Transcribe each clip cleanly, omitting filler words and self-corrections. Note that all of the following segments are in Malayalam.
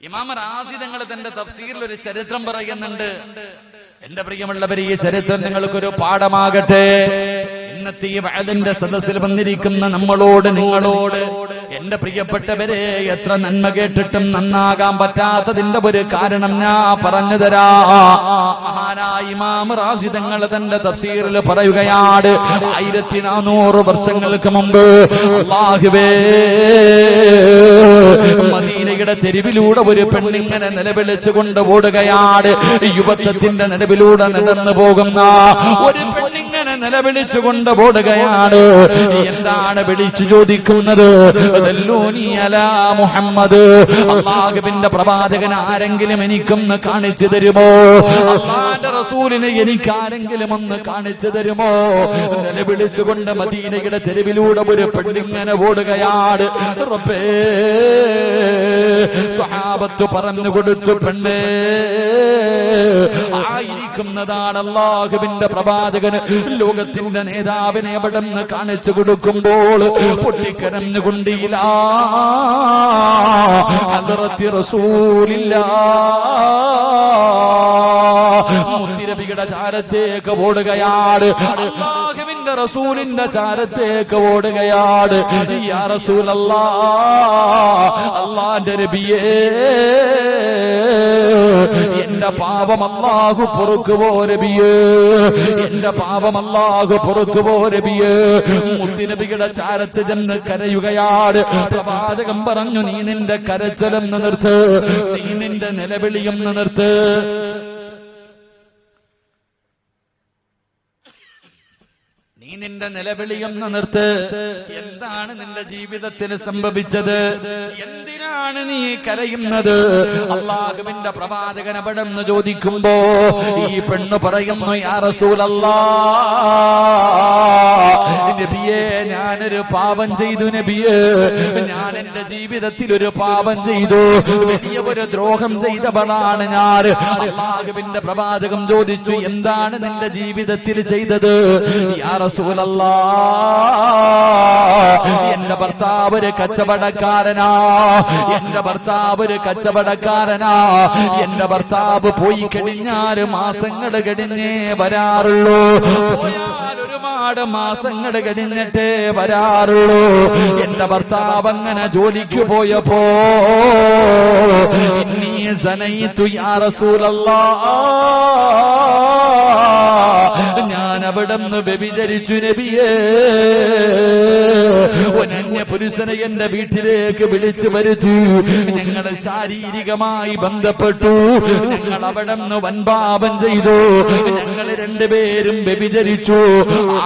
ഇമാം റാസി തങ്ങൾ തന്റെ തഫ്സീറിൽ ഒരു ചരിത്രം പറയുന്നുണ്ട്. എന്റെ പ്രിയമുള്ളവരെ, ഈ ചരിത്രം നിങ്ങൾക്കൊരു പാഠമാകട്ടെ. ഇന്നത്തെ ഈ വഅദിന്റെ സദസ്സിൽ വന്നിരിക്കുന്ന നമ്മളോട്, നിങ്ങളോട്, എന്റെ പ്രിയപ്പെട്ടവരെ, എത്ര നന്മ കേട്ടിട്ടും നന്നാകാൻ പറ്റാത്തതിന്റെ ഒരു കാരണം ഞാൻ പറഞ്ഞു തരാ. മഹാനായ ഇമാം റാസി തങ്ങൾ തന്റെ തഫ്സീറിൽ പറയുകയാണ്, 1400 വർഷങ്ങൾക്ക് മുമ്പ് അല്ലാഹുവേ, മദീനയുടെ തെരുവിലൂടെ ഒരു പെണ്ണിങ്ങനെ നിലവിളിച്ചു കൊണ്ട് ഓടുകയാണ്. യുവത്വത്തിന്റെ നടുവിലൂടെ നടന്നു പോകുന്ന ഒരു പെണ്ണിങ്ങനെ നിലവിളിച്ചു കൊണ്ട് ഓടുകയാണ്. എന്താണ് വിളിച്ചു ചോദിക്കുന്നത്? ദല്ലൂനി അലാ മുഹമ്മദ്, അല്ലാഹുവിന്റെ പ്രവാചകൻ ആരെങ്കിലും എനിക്കൊന്ന് കാണിച്ചു തരുമോ? അല്ലാഹുവിന്റെ റസൂലിനെ എനിക്ക് ആരെങ്കിലും ഒന്ന് കാണിച്ചു തരുമോ? നിലവിളിച്ചുകൊണ്ട് മദീനയുടെ തെരുവിലൂടെ ഒരു പെണ്ണിങ്ങനെ ഓടുകയാണ്. റബ്ബേ, സ്വഹാബത്ത് പറഞ്ഞു കൊടുത്തു, പെണ്ണേ, ആയിരിക്കുന്നതാണ് അല്ലാഹുവിന്റെ പ്രവാചകന്, ലോകത്തിന്റെ നേതാവിനെ അവിടെ നിന്ന് കാണിച്ചു കൊടുക്കുമ്പോൾ പൊട്ടിക്കരഞ്ഞുകൊണ്ടില്ല ഹദ്റത്തി റസൂലില്ലാഹ്, മുത്തിനബിയുടെ ചാരത്തേക്ക് ഓടുകയാണ്. അല്ലാഹുവിന്റെ റസൂലിന്റെ ചാരത്തേക്ക് ഓടുകയാണ്. യാ റസൂലല്ലാഹ്, അല്ലാഹുവിന്റെ നബിയേ, എന്റെ പാപം അല്ലാഹു പൊറുക്കുവോ നബിയേ, എന്റെ പാപം അല്ലാഹു പൊറുക്കുവോ നബിയേ. മുത്തുനബിയുടെ ചാരത്ത് ചെന്ന് കരയുകയാണ്. പ്രവാചകൻ പറഞ്ഞു, നീ നിന്റെ കരച്ചിലെന്ന് നിർത്ത്, നീ നിന്റെ നിലവിളിയെന്ന് നിർത്ത്. നീ നിന്റെ നിലവിളിയെന്ന് നിർത്ത്. എന്താണ് നിന്റെ ജീവിതത്തിൽ സംഭവിച്ചത്? എന്തിനാണ് നീ കരയുന്നത്? അല്ലാഹുവിന്റെ പ്രവാചകൻ അവിടെ നിന്ന് ചോദിക്കുമ്പോ ഈ പെണ്ണ് പറയുന്നു, യാ റസൂലല്ലാഹ്, നബിയേ, ഞാനൊരു പാപം ചെയ്തു നബിയേ, ഞാൻ എന്റെ ജീവിതത്തിൽ ഒരു പാപം ചെയ്തു, വലിയ ഒരു ദ്രോഹം ചെയ്തവളാണ് ഞാൻ. അല്ലാഹുവിന്റെ പ്രവാചകൻ ചോദിച്ചു, എന്താണ് നിന്റെ ജീവിതത്തിൽ ചെയ്തത്? യാ റസൂലല്ലാഹ്, എന്റെ ഭർത്താവ് ഒരു കച്ചവടക്കാരനാ, എന്റെ ഭർത്താവ് ഒരു കച്ചവടക്കാരനാ. എന്റെ ഭർത്താവ് പോയി കഴിഞ്ഞാൽ മാസങ്ങൾ കഴിഞ്ഞേ വരാറുള്ളൂ, പോയാൽ ഒരുപാട് മാസങ്ങൾ കഴിഞ്ഞിട്ടേ വരാറുള്ളൂ. എന്റെ ഭർത്താവ് അങ്ങനെ ജോലിക്ക് പോയപ്പോ ഇന്നീ സനയിതു യാ റസൂലല്ലാഹ്, ഞാൻ അവിടുന്ന് വ്യഭിചരിച്ചു നബിയേ. ഒനന്യ പുരുഷനെ എന്റെ വീട്ടിലേക്ക് വിളിച്ചു വരുത്തി, ഞങ്ങൾ ശാരീരികമായി ബന്ധപ്പെട്ടു, ഞങ്ങൾ അവിടുന്ന് വൻപാപം ചെയ്തു, ഞങ്ങൾ രണ്ടുപേരും വ്യഭിചരിച്ചു.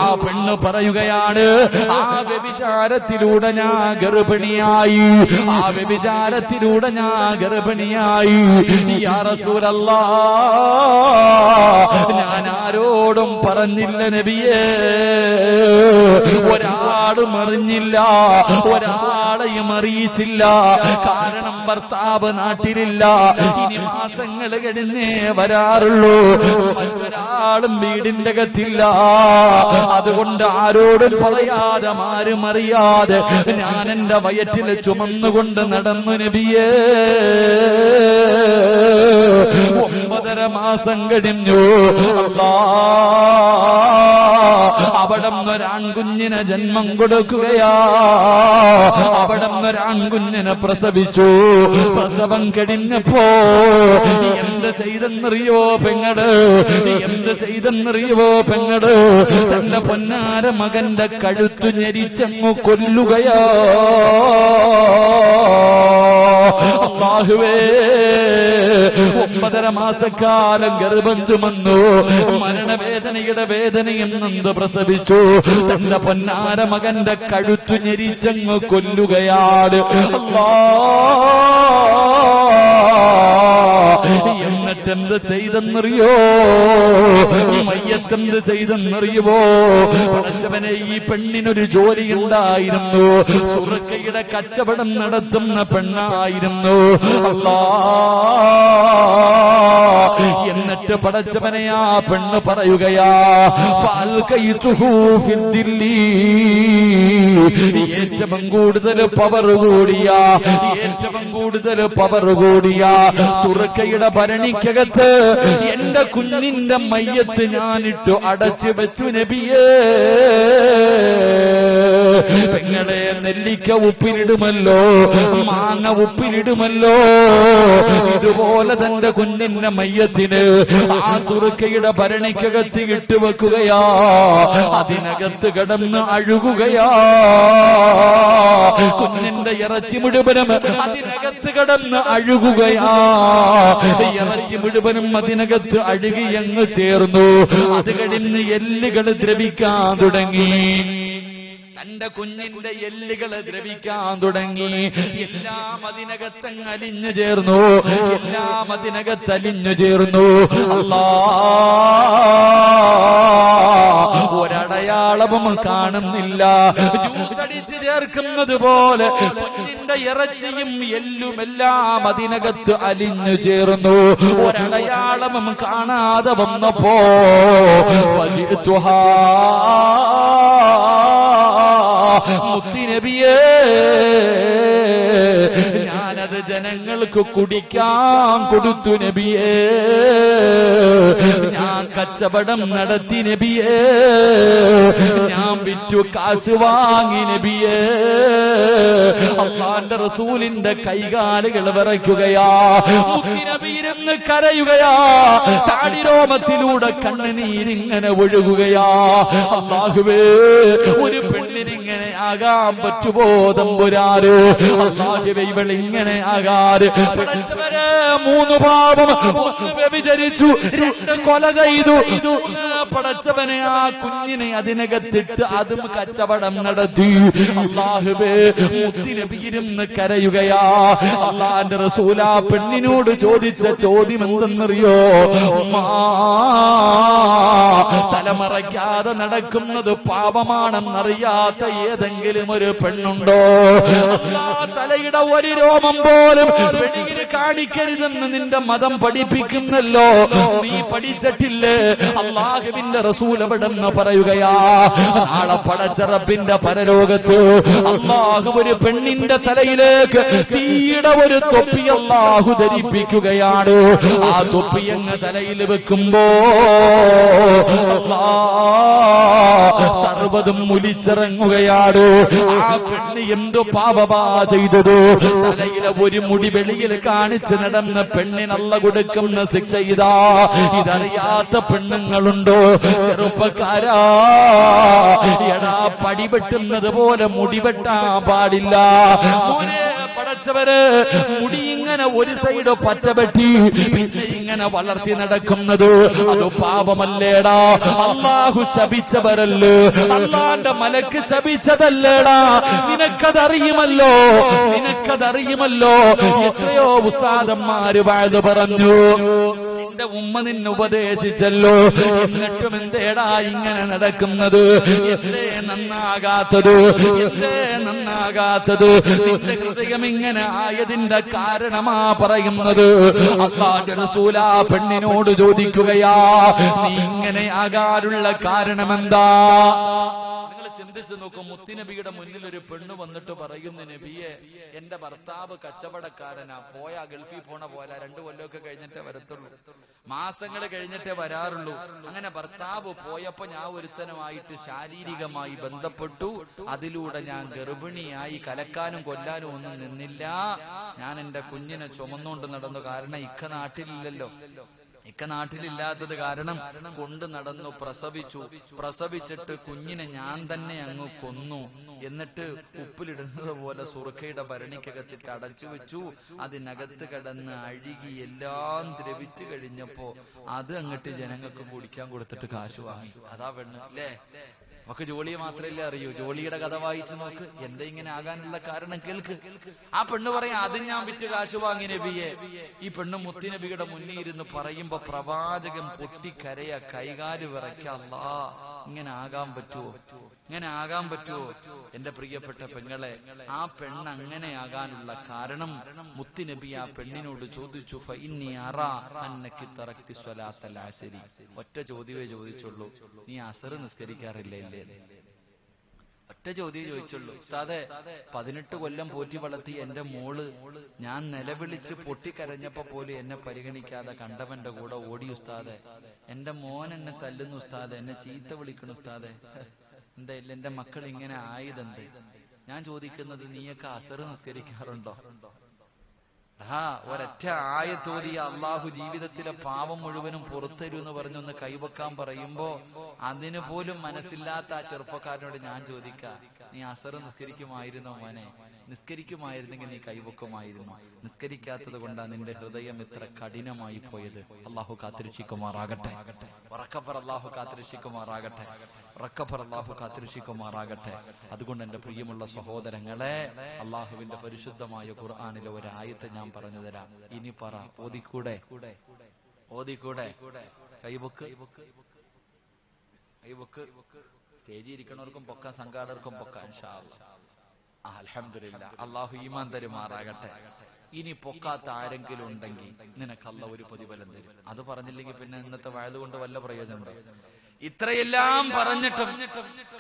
ആ പെണ്ണ് പറയുകയാണ്, ആ വ്യഭിചാരത്തിലൂടെ ഞാൻ ഗർഭിണിയായി, ആ വ്യഭിചാരത്തിലൂടെ ഞാൻ ഗർഭിണിയായി. യാ റസൂലല്ലാഹ്, ഞാൻ ആരോടും പറഞ്ഞില്ല നബിയേ, ഒരാളും അറിഞ്ഞില്ല, ഒരാളെയും അറിയിച്ചില്ല. കാരണം ഭർത്താവ് നാട്ടിലില്ല, ഇനി മാസങ്ങൾ കഴിഞ്ഞേ വരാറുള്ളൂ, മറ്റൊരാളും വീടിന്റെ അകത്തില്ല. അതുകൊണ്ട് ആരോടും പറയാതെ, ആരും അറിയാതെ ഞാൻ എന്റെ വയറ്റിൽ ചുമന്നുകൊണ്ട് നടന്നു നബിയേ. 9.5 മാസം കഴിഞ്ഞു. അവിടന്നൊരാൺകുഞ്ഞിനെ ജന്മം കൊടുക്കുകയാ, അവിടന്നൊരാൺകുഞ്ഞിനെ പ്രസവിച്ചു. പ്രസവം കഴിഞ്ഞപ്പോ എന്ത് ചെയ്തെന്നറിയോ പെങ്ങട്, എന്ത് ചെയ്തെന്നറിയോ പെങ്ങട്? തന്റെ പൊന്നാര മകന്റെ കഴുത്തു ഞെരിച്ചങ്ങു കൊല്ലുകയാ. അല്ലാഹുവേ, 9.5 മാസക്കാലം ഗർഭം ചുമന്നു, മരണവേദനയുടെ വേദനയിൽ നിന്ന് പ്രസവിച്ചു. തന്റെ പൊന്നാര മകന്റെ കഴുത്തു ഞെരിച്ചങ്ങ് കൊല്ലുകയാണ്. എന്നിട്ടെന്ത് ചെയ്തെന്നറിയോ? മയ്യത്തെന്ത് ചെയ്തെന്നറിയുവോ? പടച്ചവനെ, ഈ പെണ്ണിനൊരു ജോലി ഉണ്ടായിരുന്നു, സുർക്കയുടെ കച്ചവടം നടത്തുന്ന പെണ്ണായിരുന്നു. എന്നിട്ട് പടച്ചവനെ ആ പെണ്ണ് പറയുകയാ, ഫഅൽഖൈതുഹു ഫിദ്ദില്ലി, ഏറ്റവും കൂടുതൽ പവർ കൂടിയ, ഏറ്റവും കൂടുതൽ പവർ കൂടിയ സുർക്കയുടെ ഭരണിക്കകത്ത് എന്റെ കുഞ്ഞിന്റെ മയ്യത്ത് ഞാനിട്ടു അടച്ചു വെച്ചു നബിയേ. പെങ്ങളെ, നെല്ലിക്ക ഉപ്പിലിടുമല്ലോ, മാങ്ങ ഉപ്പിലിടുമല്ലോ, ഇതുപോലെ തന്റെ കുഞ്ഞിന്റെ മയ്യത്തിന് ആ സുർക്കയുടെ ഭരണിക്കകത്ത് ഇട്ടുവെക്കുകയാ, അതിനകത്ത് കിടന്ന് അഴുകുകയാ. കുഞ്ഞിന്റെ ഇറച്ചി മുഴുവനും അതിനകത്ത് കിടന്ന് അഴുകുകയാ. ഇറച്ചി മുഴുവനും അതിനകത്ത് അഴുകിയങ്ങ് ചേർന്നു. അത് കഴിഞ്ഞ് എല്ലുകൾ ദ്രവിക്കാൻ തുടങ്ങി. തന്റെ കുഞ്ഞിന്റെ എല്ലുകൾ ദ്രവിക്കാൻ തുടങ്ങി. എല്ലാം അതിനകത്തങ്ങ് അലിഞ്ഞു ചേർന്നു, എല്ലാം അതിനകത്ത് അലിഞ്ഞു ചേർന്നു. അല്ലാ, ഒരടയാളവും കാണുന്നില്ല. ജ്യൂസ് അടിച്ച് ചേർക്കുന്നത് പോലെ കുഞ്ഞിന്റെ ഇറച്ചിയും എല്ലുമെല്ലാം അതിനകത്ത് അലിഞ്ഞു ചേർന്നു. ഒരടയാളവും കാണാതെ വന്നപ്പോ ഫജിഅ്തുഹാ, മുത്തുനബിയേ, ഞാനത് ജനങ്ങൾക്ക് കുടിക്കാൻ കൊടുത്തു നബിയേ. ഞാൻ കച്ചവടം നടത്തി നബിയേ, ഞാൻ വിറ്റു കാശ് വാങ്ങി നബിയേ. അല്ലാഹുവിന്റെ റസൂലിന്റെ കൈകാലുകൾ വിറയ്ക്കുകയാ. മുത്തുനബിയിരുന്ന് കരയുകയാ. താടിരോമത്തിലൂടെ കണ്ണുനീരിങ്ങനെ ഒഴുകുകയാ. അല്ലാഹുവേ, ഒരു പെണ്ണിനിങ്ങനെ ആകാൻ പറ്റുമോ തമ്പുരാന്? അല്ലാഹുവേ, ഇവളിങ്ങനെ ആകാറ്. പടച്ചവരെ, 3 പാപം, 1 വ്യഭിചരിച്ചു, 2 കൊല ചെയ്തു. പടച്ചവനെ, ആ കുഞ്ഞിനെ അതിനകത്തിട്ട് അതും കച്ചവടം നടത്തി. അല്ലാഹുവേ, മുത്തുനബിയിരുന്ന് കരയുകയാ. അല്ലാഹുവിന്റെ റസൂൽ ആ പെണ്ണിനോട് ചോദിച്ച ചോദ്യം എന്തെന്നറിയോ? തലമറയ്ക്കാതെ നടക്കുന്നത് പാപമാണെന്നറിയാത്ത ഏതെങ്കിലും ഒരു പെണ്ണുണ്ടോ? തലയുടെ ഒരു രോമം പോലും വെളിയിൽ കാണിക്കരുതെന്ന് നിന്റെ മതം പഠിപ്പിക്കുന്നല്ലോ, നീ പഠിച്ചിട്ടില്ലേ? അല്ലാഹുവിന്റെ റസൂൽ എവിടെന്ന് പറയുകയാ. നാളെ പടച്ച റബ്ബിന്റെ പരലോകത്ത് അല്ലാഹു ഒരു പെണ്ണിന്റെ തലയിലേക്ക് തീയുടെ ഒരു തൊപ്പി അല്ലാഹു ധരിപ്പിക്കുകയാണ്. ആ തൊപ്പി അങ്ങ് തലയിൽ വെക്കുമ്പോ സർവ്വതും മുലിച്ചിറങ്ങുകയാണ്. ആ പെണ്ണ് എന്തു പാപമാ ചെയ്തത്? തലയിലെ ഒരു മുടി വെളിയിൽ കാണിച്ച് നടന്ന പെണ്ണിനല്ല കൊടുക്കുന്ന ശിക്ഷ ഇതാ. ഇതറിയാത്ത പെണ്ണുങ്ങളുണ്ടോ? ചെറുപ്പക്കാരാ, എടാ, പടിവെട്ടുന്നത് പോലെ മുടിവെട്ടാൻ പാടില്ല. പടച്ചവര് മുടി ഇങ്ങനെ ഒരു സൈഡ് പറ്റപെട്ടി പിന്നെ ഇങ്ങനെ വളർത്തി നടക്കുന്നത് അത് പാപമല്ലേടാ? അല്ലാഹു ശപിച്ചവരല്ലേ? അല്ലാഹുവിന്റെ മലക്ക് ശപിച്ചതല്ലേടാ? നിനക്കതറിയുമല്ലോ, നിനക്കതറിയുമല്ലോ. എത്രയോ ഉസ്താദന്മാര് വാഴ്ന്നു പറഞ്ഞു, നിന്റെ ഉമ്മ നിന്നെ ഉപദേശിച്ചല്ലോ, എന്നിട്ടും എന്തേടാ ഇങ്ങനെ നടക്കുന്നത്? എന്തേ നന്നാകാത്തത്? എന്തേ നന്നാകാത്തത്? നിന്റെ ഹൃദയം ഇങ്ങനെ ആയതിന്റെ കാരണമാ പറയുന്നത്. അല്ലാഹുവിന്റെ റസൂൽ ആ പെണ്ണിനോട് ചോദിക്കുകയാ, നീ ഇങ്ങനെ ആകാനുള്ള കാരണമെന്താ? ചിന്തിച്ചു നോക്കും. മുത്തുനബിയുടെ മുന്നിൽ ഒരു പെണ്ണ് വന്നിട്ട് പറയുന്നു, നബിയെ, എന്റെ ഭർത്താവ് കച്ചവടക്കാരനാ, പോയാ ഗൾഫിൽ പോണ പോലെ 2 കൊല്ലമൊക്കെ കഴിഞ്ഞിട്ടേ വരത്തുള്ളൂ, മാസങ്ങൾ കഴിഞ്ഞിട്ടേ വരാറുള്ളൂ. അങ്ങനെ ഭർത്താവ് പോയപ്പോ ഞാൻ ഒരുത്തനുമായിട്ട് ശാരീരികമായി ബന്ധപ്പെട്ടു, അതിലൂടെ ഞാൻ ഗർഭിണിയായി, കലക്കാനും കൊല്ലാനും ഒന്നും നിന്നില്ല. ഞാൻ എന്റെ കുഞ്ഞിനെ ചുമന്നുകൊണ്ട് നടന്നു. കാരണം ഇക്ക നാട്ടിലില്ലല്ലോ, ഇക്ക നാട്ടിലില്ലാത്തത് കാരണം കൊണ്ട് നടന്നു, പ്രസവിച്ചിട്ട് കുഞ്ഞിനെ ഞാൻ തന്നെ അങ്ങ് കൊന്നു. എന്നിട്ട് ഉപ്പിലിടുന്നത് പോലെ സുർക്കയുടെ ഭരണിക്കകത്തിട്ട് അടച്ചു വെച്ചു. അതിനകത്ത് കിടന്ന് അഴുകി എല്ലാം ദ്രവിച്ചു കഴിഞ്ഞപ്പോ അത് അങ്ങോട്ട് ജനങ്ങൾക്ക് കുടിക്കാൻ കൊടുത്തിട്ട് കാശ് വാങ്ങി. അതാ പെണ്ണ് അല്ലേ? നമുക്ക് ജോളിയെ മാത്രമല്ലേ അറിയൂ. ജോളിയുടെ കഥ വായിച്ചു നോക്ക്, എന്താ ഇങ്ങനെ ആകാനുള്ള കാരണം കേൾക്ക്. ആ പെണ്ണ് പറയാം, അത് ഞാൻ വിറ്റ് കാശ് വാങ്ങി നബിയെ. ഈ പെണ്ണ് മുത്തി നബിയുടെ മുന്നിൽ ഇരുന്ന് പറയുമ്പോ പ്രവാചകൻ പൊട്ടിക്കരയ, കൈകാല് വിറയ്ക്ക. അല്ലാ, ഇങ്ങനെ ആകാൻ പറ്റുമോ? ഇങ്ങനെ ആകാൻ പറ്റുമോ? എന്റെ പ്രിയപ്പെട്ട പെങ്ങളെ, ആ പെണ്ണ് അങ്ങനെ ആകാനുള്ള കാരണം മുത്തി നബി ആ പെണ്ണിനോട് ചോദിച്ചു, ഫഇന്നി അറാ അന്നകി തറക്തി സ്വലാത്തൽ അസ്രി. ഒറ്റ ചോദ്യമേ ചോദിച്ചുള്ളൂ, നീ അസർ നിസ്കരിക്കാറില്ലേ? ഒറ്റ ചോദ്യം ചോദിച്ചുള്ളൂ. ഉസ്താദെ, 18 കൊല്ലം പോറ്റി വളർത്തി എന്റെ മോള് ഞാൻ നിലവിളിച്ച് പൊട്ടിക്കരഞ്ഞപ്പോ പോലും എന്നെ പരിഗണിക്കാതെ കണ്ടവന്റെ കൂടെ ഓടി ഉസ്താദെ. എന്റെ മോൻ എന്നെ തല്ലുന്നു ഉസ്താദെ, എന്നെ ചീത്ത വിളിക്കണു ഉസ്താദെ. എന്താ ഇല്ല, എന്റെ മക്കൾ ഇങ്ങനെ ആയതെന്ത്? ഞാൻ ചോദിക്കുന്നത്, നീയൊക്കെ അസർ നിസ്കരിക്കാറുണ്ടോ? ഒരൊറ്റ ആയത്തോതി അള്ളാഹു ജീവിതത്തിലെ പാവം മുഴുവനും പുറത്തരൂ എന്ന് പറഞ്ഞൊന്ന് കൈവക്കാൻ പറയുമ്പോ അതിന് പോലും മനസ്സില്ലാത്ത ആ ചെറുപ്പക്കാരനോട് ഞാൻ ചോദിക്കാം, നീ അസർ നിസ്കരിക്കുമായിരുന്നോ മോനെ? നിസ്കരിക്കുമായിരുന്നെങ്കിൽ നീ കൈവക്കുമായിരുന്നു. നിസ്കരിക്കാത്തത് കൊണ്ടാണ് നിന്റെ ഹൃദയം ഇത്ര കഠിനമായി പോയത്. അള്ളാഹു കാത്തിരക്ഷിക്കുമാറാകട്ടെ. ഉറക്കപ്പർ അള്ളാഹു കാത്തിരക്ഷിക്കുമാറാകട്ടെ. ഉറക്കപ്പർ അള്ളാഹു കാത്തിരക്ഷിക്കുമാറാകട്ടെ. അതുകൊണ്ട് എന്റെ പ്രിയമുള്ള സഹോദരങ്ങളെ, അള്ളാഹുവിന്റെ പരിശുദ്ധമായ ഖുർആനിലെ ഒരായത്ത് ഞാൻ പറഞ്ഞു തരാം. ഇനി പറ, ഓതിക്കൂടെ? ഓതിക്കൂടെ? കൈവക്ക്, കൈവക്ക്. സ്റ്റേജിൽ ഇരിക്കണവർക്കും പൊക്കാം, സംഘാടകർക്കും പൊക്കാം. ഇൻഷാ അല്ലാഹ്. അൽഹംദുലില്ലാഹ്. അള്ളാഹു ഈമാൻ തരുമാറാകട്ടെ. ഇനി പൊക്കാത്ത ആരെങ്കിലും ഉണ്ടെങ്കിൽ നിനക്ക് അല്ലാഹു ഒരു പ്രതിഫലം തരും. അത് പറഞ്ഞില്ലെങ്കിൽ പിന്നെ ഇന്നത്തെ വയത് കൊണ്ട് വല്ല പ്രയോജനമുണ്ടോ? ഇത്രയെല്ലാം പറഞ്ഞിട്ടും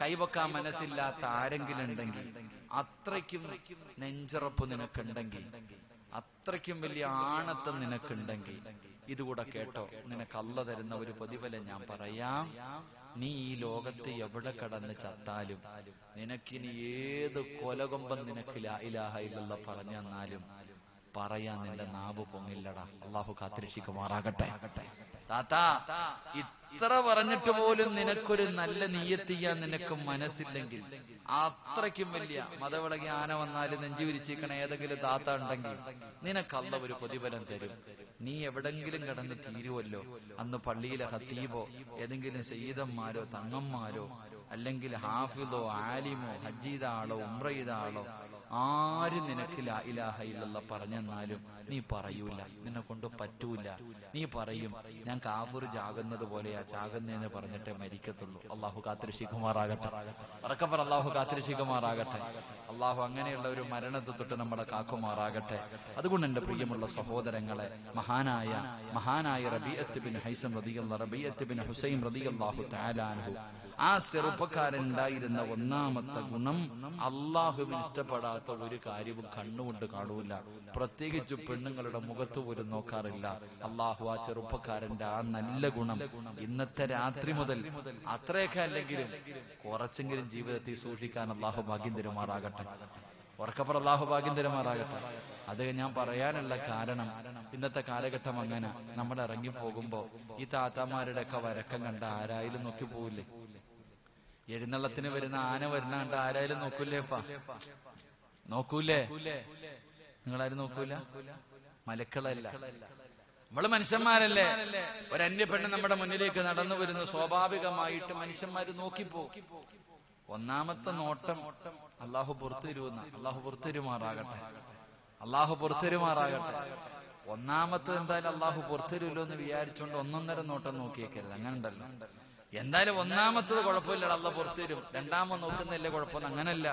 കൈവക്കാൻ മനസ്സില്ലാത്ത ആരെങ്കിലും ഉണ്ടെങ്കിൽ, അത്രയ്ക്കും നെഞ്ചുറപ്പ് നിനക്കുണ്ടെങ്കിൽ, അത്രയ്ക്കും വലിയ ആണത്തം നിനക്കുണ്ടെങ്കിൽ, ഇതുകൂടെ കേട്ടോ, നിനക്ക് അല്ലാഹു തരുന്ന ഒരു പ്രതിഫലം ഞാൻ പറയാം. നീ ഈ ലോകത്ത് എവിടെ കടന്ന് ചത്താലും, നിനക്കിനി ഏത് കൊലകൊമ്പം നിനക്ക് ലാ ഇലാഹ ഇല്ലല്ലാഹ് പറഞ്ഞു തന്നാലും പറയാൻ നിന്റെ നാവ് പൊങ്ങില്ലടാ. അള്ളാഹു കാത്തിരക്ഷിക്കുമാറാകട്ടെ. താത്താ, ഇത്ര പറഞ്ഞിട്ട് പോലും നിനക്കൊരു നല്ല നിയ്യത്ത് ചെയ്യാൻ നിനക്ക് മനസ്സില്ലെങ്കിൽ, അത്രയ്ക്കും വലിയ മതവിളകി ആന വന്നാലും നെഞ്ചു വിരിച്ചിരിക്കണ ഏതെങ്കിലും താത്ത ഉണ്ടെങ്കിൽ നിനക്ക് അല്ലാഹു ഒരു പ്രതിഫലം തരും. നീ എവിടെങ്കിലും കിടന്ന് തീരുവല്ലോ, അന്ന് പള്ളിയിലെ ഖത്തീബോ ഏതെങ്കിലും സയ്യിദന്മാരോ തങ്ങന്മാരോ അല്ലെങ്കിൽ ഹാഫിദോ ആലിമോ ഹജ്ജ് ചെയ്ത ആളോ ഉംറ ചെയ്ത ആളോ ആരും നിനക്ക് ലാ ഇലാഹ ഇല്ലല്ലാഹ് പറഞ്ഞെന്നാലും നീ പറയൂല, നിന്നെ കൊണ്ട് പറ്റൂല. നീ പറയും, ഞാൻ കാഫിർ ചാകുന്നത് പോലെയാ ചാകുന്നതെന്ന് പറഞ്ഞിട്ടേ മരിക്കത്തുള്ളൂ. അള്ളാഹു കാത്തിരക്ഷിക്കുമാറാകട്ടെ. ഉറക്കപ്പർ അള്ളാഹു കാത്തിരക്ഷിക്കുമാറാകട്ടെ. അള്ളാഹു അങ്ങനെയുള്ള ഒരു മരണത്തെ തൊട്ട് നമ്മളെ കാക്കുമാറാകട്ടെ. അതുകൊണ്ട് എന്റെ പ്രിയമുള്ള സഹോദരങ്ങളെ, മഹാനായ റബീഅത്ത് ബിൻ ഹൈസം റളിയല്ലാഹു, റബീഅത്ത് ബിൻ ഹുസൈൻ റളിയല്ലാഹു തആല അൻഹു, ആ ചെറുപ്പക്കാരൻ ഉണ്ടായിരുന്ന ഒന്നാമത്തെ ഗുണം, അള്ളാഹുവിന് ഇഷ്ടപ്പെടാത്ത ഒരു കാര്യവും കണ്ണുകൊണ്ട് കാണൂല, പ്രത്യേകിച്ച് പെണ്ണുങ്ങളുടെ മുഖത്ത് പോലും നോക്കാറില്ല. അള്ളാഹു ആ ചെറുപ്പക്കാരന്റെ ആ നല്ല ഗുണം ഇന്നത്തെ രാത്രി മുതൽ, അത്രയൊക്കെ അല്ലെങ്കിലും കുറച്ചെങ്കിലും ജീവിതത്തിൽ സൂക്ഷിക്കാൻ അള്ളാഹു ഭാഗ്യം തരുമാറാകട്ടെ. ഉറക്കപ്പുറം അള്ളാഹു ഭാഗ്യം തരുമാറാകട്ടെ. അത് ഞാൻ പറയാനുള്ള കാരണം, ഇന്നത്തെ കാലഘട്ടം അങ്ങനെ, നമ്മൾ ഇറങ്ങി പോകുമ്പോ ഈ താത്താമാരുടെ ഒക്കെ വരക്കം കണ്ട ആരായാലും നോക്കി പോവില്ലേ? എഴുന്നള്ളത്തിന് വരുന്ന ആന വരുന്ന കണ്ട ആരായാലും നോക്കൂലേപ്പാ? നോക്കൂലേ? നിങ്ങളാരും നോക്കൂല? മലക്കളല്ല, നമ്മള് മനുഷ്യന്മാരല്ലേ? ഒരു അന്യ പെണ്ണ് നമ്മുടെ മുന്നിലേക്ക് നടന്നു വരുന്നു, സ്വാഭാവികമായിട്ട് മനുഷ്യന്മാര് നോക്കിപ്പോ. ഒന്നാമത്തെ നോട്ടം അള്ളാഹു പുറത്തുവരുന്ന, അള്ളാഹു പുറത്തുവരുമാറാകട്ടെ. അള്ളാഹു പുറത്തുവരുമാറാകട്ടെ. ഒന്നാമത്തെ എന്തായാലും അള്ളാഹു പുറത്തുവരുമല്ലോ എന്ന് വിചാരിച്ചുകൊണ്ട് ഒന്നൊന്നര നോട്ടം നോക്കിയേക്കരുത്. അങ്ങനെ ഉണ്ടല്ലോ. എന്തായാലും ഒന്നാമത്തത് കുഴപ്പമില്ല, അള്ളാഹു പുറത്തുവരും. രണ്ടാമത് നോക്കുന്നില്ലേ കുഴപ്പമൊന്നും. അങ്ങനല്ല,